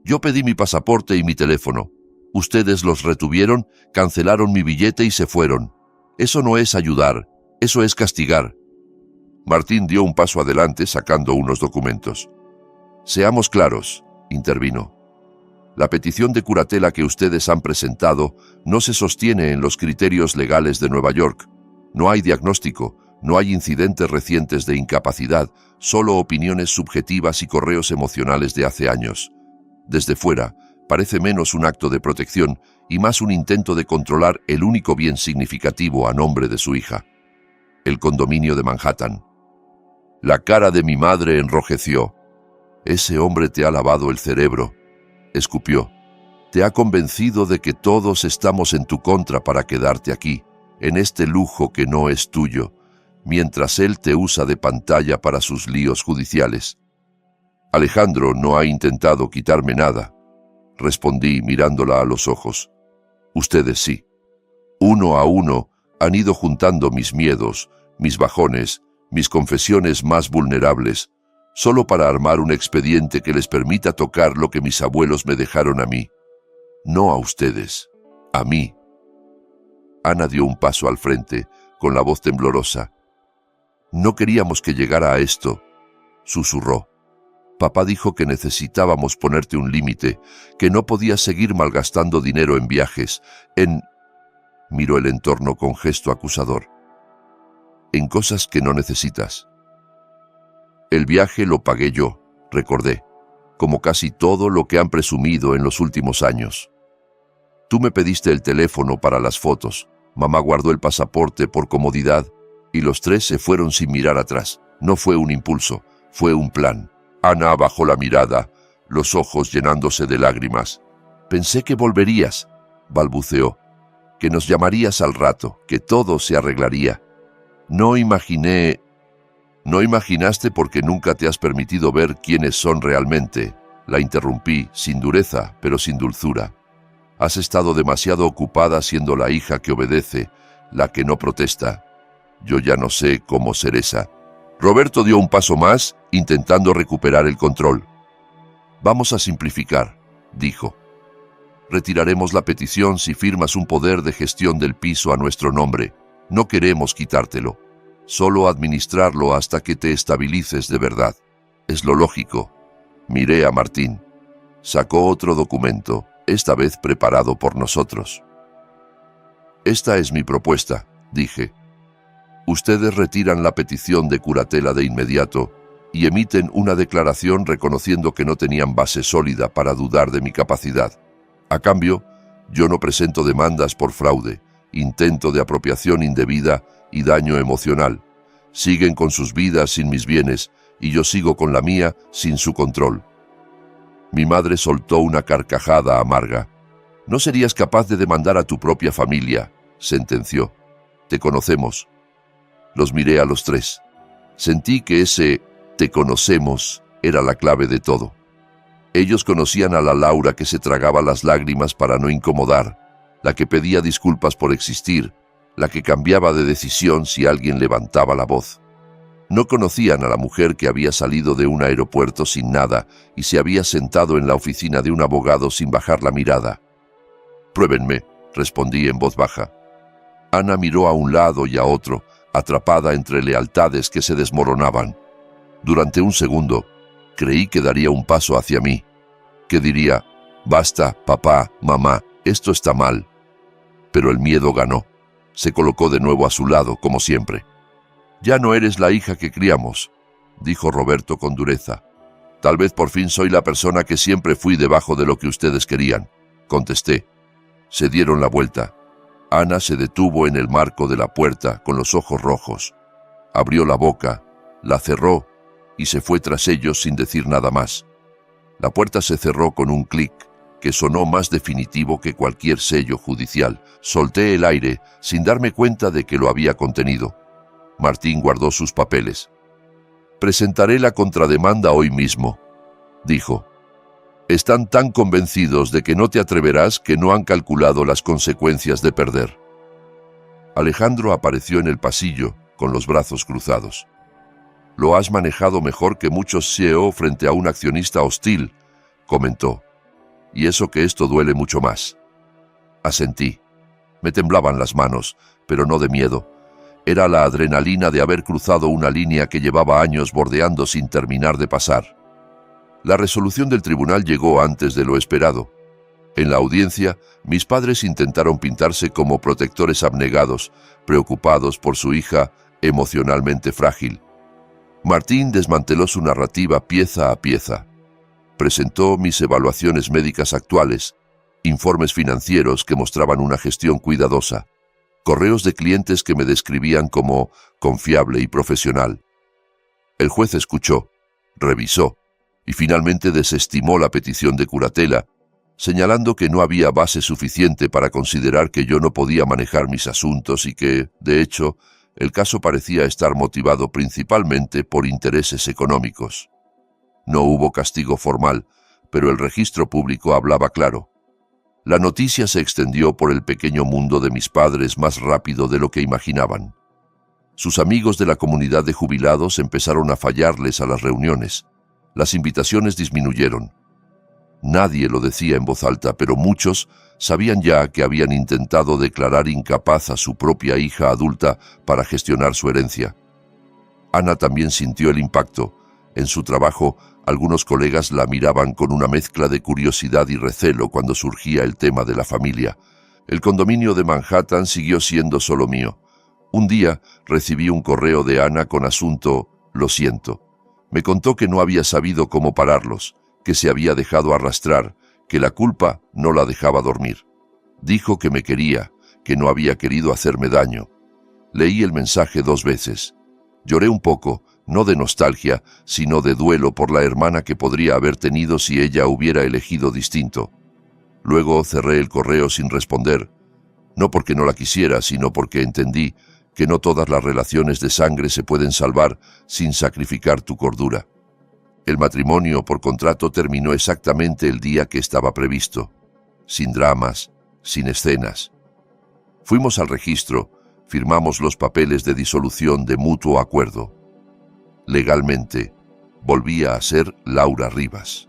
«Yo pedí mi pasaporte y mi teléfono. Ustedes los retuvieron, cancelaron mi billete y se fueron. Eso no es ayudar, eso es castigar». Martín dio un paso adelante sacando unos documentos. «Seamos claros», intervino. «La petición de curatela que ustedes han presentado no se sostiene en los criterios legales de Nueva York. No hay diagnóstico, no hay incidentes recientes de incapacidad, solo opiniones subjetivas y correos emocionales de hace años. Desde fuera, parece menos un acto de protección y más un intento de controlar el único bien significativo a nombre de su hija: el condominio de Manhattan». La cara de mi madre enrojeció. «Ese hombre te ha lavado el cerebro», escupió. «Te ha convencido de que todos estamos en tu contra para quedarte aquí, en este lujo que no es tuyo, mientras él te usa de pantalla para sus líos judiciales». «Alejandro no ha intentado quitarme nada», respondí mirándola a los ojos. «Ustedes sí. Uno a uno han ido juntando mis miedos, mis bajones, mis confesiones más vulnerables, solo para armar un expediente que les permita tocar lo que mis abuelos me dejaron a mí. No a ustedes, a mí». Ana dio un paso al frente, con la voz temblorosa. «No queríamos que llegara a esto», susurró. «Papá dijo que necesitábamos ponerte un límite, que no podías seguir malgastando dinero en viajes, en...» Miró el entorno con gesto acusador. «En cosas que no necesitas». «El viaje lo pagué yo», recordé, «como casi todo lo que han presumido en los últimos años. Tú me pediste el teléfono para las fotos, mamá guardó el pasaporte por comodidad y los tres se fueron sin mirar atrás. No fue un impulso, fue un plan». Ana bajó la mirada, los ojos llenándose de lágrimas. «Pensé que volverías», balbuceó, «que nos llamarías al rato, que todo se arreglaría. No imaginé...». «No imaginaste porque nunca te has permitido ver quiénes son realmente», la interrumpí, sin dureza, pero sin dulzura. «Has estado demasiado ocupada siendo la hija que obedece, la que no protesta. Yo ya no sé cómo ser esa». Roberto dio un paso más, intentando recuperar el control. «Vamos a simplificar», dijo. «Retiraremos la petición si firmas un poder de gestión del piso a nuestro nombre. No queremos quitártelo, solo administrarlo hasta que te estabilices de verdad. Es lo lógico». Miré a Martín. Sacó otro documento, esta vez preparado por nosotros. «Esta es mi propuesta», dije. Ustedes retiran la petición de curatela de inmediato y emiten una declaración reconociendo que no tenían base sólida para dudar de mi capacidad. A cambio, yo no presento demandas por fraude, intento de apropiación indebida y daño emocional. Siguen con sus vidas sin mis bienes y yo sigo con la mía sin su control. Mi madre soltó una carcajada amarga. No serías capaz de demandar a tu propia familia, sentenció. Te conocemos. Los miré a los tres. Sentí que ese «te conocemos» era la clave de todo. Ellos conocían a la Laura que se tragaba las lágrimas para no incomodar, la que pedía disculpas por existir, la que cambiaba de decisión si alguien levantaba la voz. No conocían a la mujer que había salido de un aeropuerto sin nada y se había sentado en la oficina de un abogado sin bajar la mirada. «Pruébenme», respondí en voz baja. Ana miró a un lado y a otro, atrapada entre lealtades que se desmoronaban. Durante un segundo, creí que daría un paso hacia mí, que diría, «Basta, papá, mamá, esto está mal». Pero el miedo ganó. Se colocó de nuevo a su lado, como siempre. «Ya no eres la hija que criamos», dijo Roberto con dureza. «Tal vez por fin soy la persona que siempre fui debajo de lo que ustedes querían», contesté. Se dieron la vuelta. Ana se detuvo en el marco de la puerta con los ojos rojos. Abrió la boca, la cerró y se fue tras ellos sin decir nada más. La puerta se cerró con un clic que sonó más definitivo que cualquier sello judicial. Solté el aire sin darme cuenta de que lo había contenido. Martín guardó sus papeles. «Presentaré la contrademanda hoy mismo», dijo. «Están tan convencidos de que no te atreverás que no han calculado las consecuencias de perder». Alejandro apareció en el pasillo, con los brazos cruzados. «Lo has manejado mejor que muchos CEO frente a un accionista hostil», comentó. «Y eso que esto duele mucho más». Asentí. Me temblaban las manos, pero no de miedo. Era la adrenalina de haber cruzado una línea que llevaba años bordeando sin terminar de pasar. La resolución del tribunal llegó antes de lo esperado. En la audiencia, mis padres intentaron pintarse como protectores abnegados, preocupados por su hija emocionalmente frágil. Martín desmanteló su narrativa pieza a pieza. Presentó mis evaluaciones médicas actuales, informes financieros que mostraban una gestión cuidadosa, correos de clientes que me describían como confiable y profesional. El juez escuchó, revisó, y finalmente desestimó la petición de curatela, señalando que no había base suficiente para considerar que yo no podía manejar mis asuntos y que, de hecho, el caso parecía estar motivado principalmente por intereses económicos. No hubo castigo formal, pero el registro público hablaba claro. La noticia se extendió por el pequeño mundo de mis padres más rápido de lo que imaginaban. Sus amigos de la comunidad de jubilados empezaron a fallarles a las reuniones. Las invitaciones disminuyeron. Nadie lo decía en voz alta, pero muchos sabían ya que habían intentado declarar incapaz a su propia hija adulta para gestionar su herencia. Ana también sintió el impacto. En su trabajo, algunos colegas la miraban con una mezcla de curiosidad y recelo cuando surgía el tema de la familia. El condominio de Manhattan siguió siendo solo mío. Un día recibí un correo de Ana con asunto «Lo siento». Me contó que no había sabido cómo pararlos, que se había dejado arrastrar, que la culpa no la dejaba dormir. Dijo que me quería, que no había querido hacerme daño. Leí el mensaje 2 veces. Lloré un poco, no de nostalgia, sino de duelo por la hermana que podría haber tenido si ella hubiera elegido distinto. Luego cerré el correo sin responder, no porque no la quisiera, sino porque entendí que no todas las relaciones de sangre se pueden salvar sin sacrificar tu cordura. El matrimonio por contrato terminó exactamente el día que estaba previsto, sin dramas, sin escenas. Fuimos al registro, firmamos los papeles de disolución de mutuo acuerdo. Legalmente, volvía a ser Laura Rivas.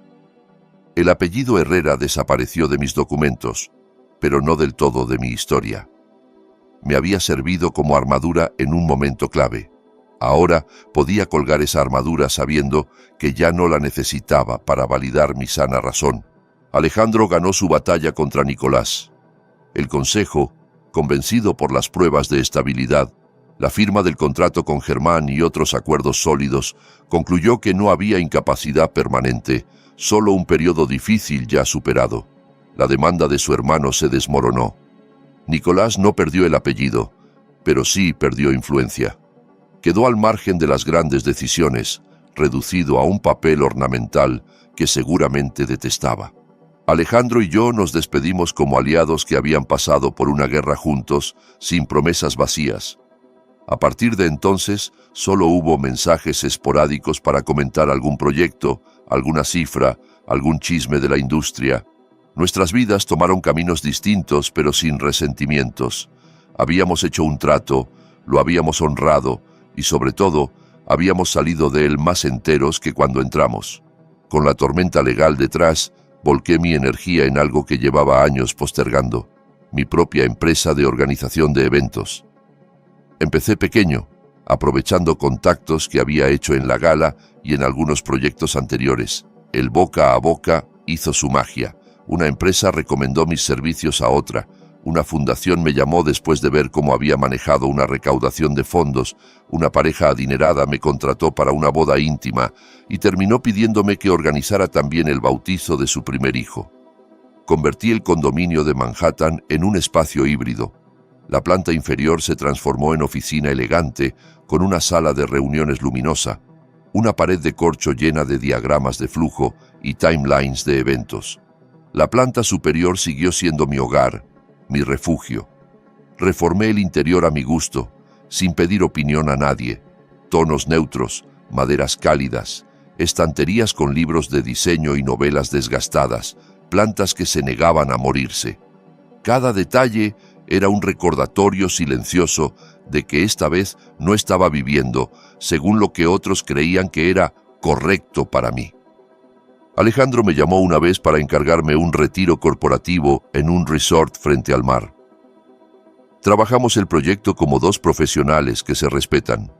El apellido Herrera desapareció de mis documentos, pero no del todo de mi historia. Me había servido como armadura en un momento clave. Ahora podía colgar esa armadura sabiendo que ya no la necesitaba para validar mi sana razón. Alejandro ganó su batalla contra Nicolás. El consejo, Convencido por las pruebas de estabilidad, la firma del contrato con Germán y otros acuerdos sólidos concluyó que no había incapacidad permanente, solo un periodo difícil ya superado. La demanda de su hermano se desmoronó. Nicolás no perdió el apellido, pero sí perdió influencia. Quedó al margen de las grandes decisiones, reducido a un papel ornamental que seguramente detestaba. Alejandro y yo nos despedimos como aliados que habían pasado por una guerra juntos, sin promesas vacías. A partir de entonces, solo hubo mensajes esporádicos para comentar algún proyecto, alguna cifra, algún chisme de la industria. Nuestras vidas tomaron caminos distintos, pero sin resentimientos. Habíamos hecho un trato, lo habíamos honrado y, sobre todo, habíamos salido de él más enteros que cuando entramos. Con la tormenta legal detrás, volqué mi energía en algo que llevaba años postergando, mi propia empresa de organización de eventos. Empecé pequeño, aprovechando contactos que había hecho en la gala y en algunos proyectos anteriores. El boca a boca hizo su magia. Una empresa recomendó mis servicios a otra. Una fundación me llamó después de ver cómo había manejado una recaudación de fondos. Una pareja adinerada me contrató para una boda íntima y terminó pidiéndome que organizara también el bautizo de su primer hijo. Convertí el condominio de Manhattan en un espacio híbrido. La planta inferior se transformó en oficina elegante, con una sala de reuniones luminosa, una pared de corcho llena de diagramas de flujo y timelines de eventos. La planta superior siguió siendo mi hogar, mi refugio. Reformé el interior a mi gusto, sin pedir opinión a nadie. Tonos neutros, maderas cálidas, estanterías con libros de diseño y novelas desgastadas, plantas que se negaban a morirse. Cada detalle era un recordatorio silencioso de que esta vez no estaba viviendo según lo que otros creían que era correcto para mí. Alejandro me llamó una vez para encargarme un retiro corporativo en un resort frente al mar. Trabajamos el proyecto como dos profesionales que se respetan.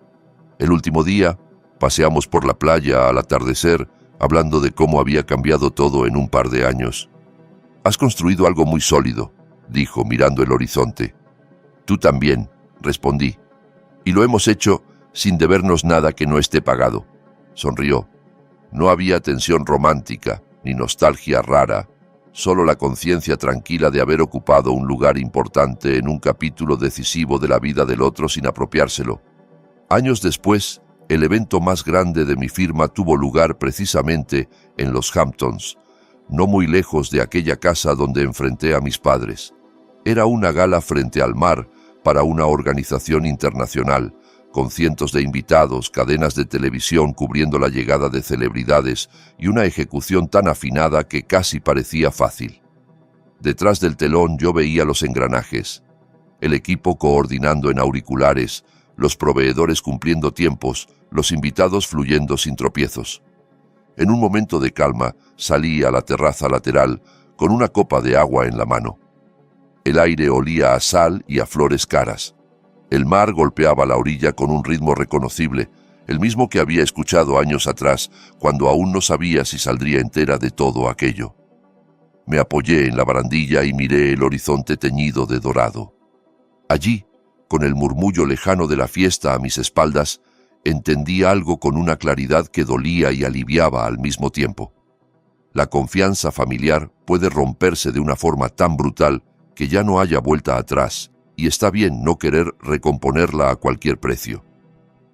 El último día, paseamos por la playa al atardecer, hablando de cómo había cambiado todo en un par de años. «Has construido algo muy sólido», dijo mirando el horizonte. «Tú también», respondí. «Y lo hemos hecho sin debernos nada que no esté pagado». Sonrió. No había tensión romántica, ni nostalgia rara, solo la conciencia tranquila de haber ocupado un lugar importante en un capítulo decisivo de la vida del otro sin apropiárselo. Años después, el evento más grande de mi firma tuvo lugar precisamente en los Hamptons, no muy lejos de aquella casa donde enfrenté a mis padres. Era una gala frente al mar para una organización internacional, con cientos de invitados, cadenas de televisión cubriendo la llegada de celebridades y una ejecución tan afinada que casi parecía fácil. Detrás del telón yo veía los engranajes, el equipo coordinando en auriculares, los proveedores cumpliendo tiempos, los invitados fluyendo sin tropiezos. En un momento de calma salí a la terraza lateral con una copa de agua en la mano. El aire olía a sal y a flores caras. El mar golpeaba la orilla con un ritmo reconocible, el mismo que había escuchado años atrás, cuando aún no sabía si saldría entera de todo aquello. Me apoyé en la barandilla y miré el horizonte teñido de dorado. Allí, con el murmullo lejano de la fiesta a mis espaldas, entendí algo con una claridad que dolía y aliviaba al mismo tiempo. La confianza familiar puede romperse de una forma tan brutal que ya no haya vuelta atrás, y está bien no querer recomponerla a cualquier precio.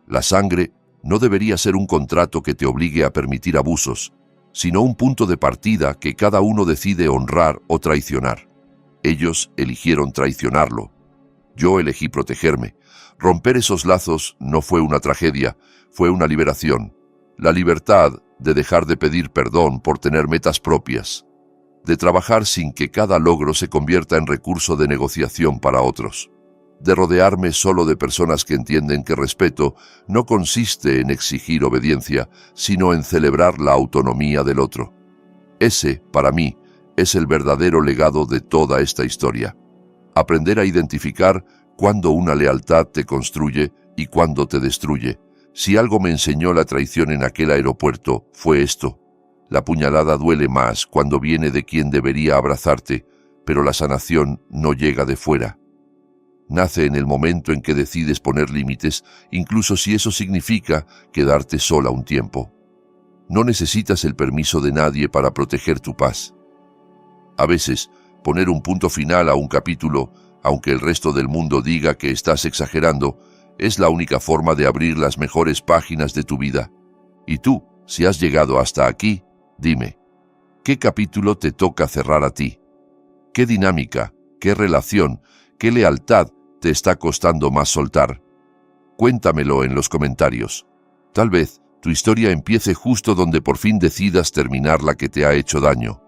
La sangre no debería ser un contrato que te obligue a permitir abusos, sino un punto de partida que cada uno decide honrar o traicionar. Ellos eligieron traicionarlo. Yo elegí protegerme. Romper esos lazos no fue una tragedia, fue una liberación. La libertad de dejar de pedir perdón por tener metas propias, de trabajar sin que cada logro se convierta en recurso de negociación para otros, de rodearme solo de personas que entienden que respeto no consiste en exigir obediencia, sino en celebrar la autonomía del otro. Ese, para mí, es el verdadero legado de toda esta historia. Aprender a identificar cuándo una lealtad te construye y cuándo te destruye. Si algo me enseñó la traición en aquel aeropuerto, fue esto. La puñalada duele más cuando viene de quien debería abrazarte, pero la sanación no llega de fuera. nace en el momento en que decides poner límites, incluso si eso significa quedarte sola un tiempo. No necesitas el permiso de nadie para proteger tu paz. A veces, poner un punto final a un capítulo, aunque el resto del mundo diga que estás exagerando, es la única forma de abrir las mejores páginas de tu vida. Y tú, si has llegado hasta aquí, dime, ¿qué capítulo te toca cerrar a ti? ¿Qué dinámica, qué relación, qué lealtad te está costando más soltar? Cuéntamelo en los comentarios. Tal vez tu historia empiece justo donde por fin decidas terminar la que te ha hecho daño.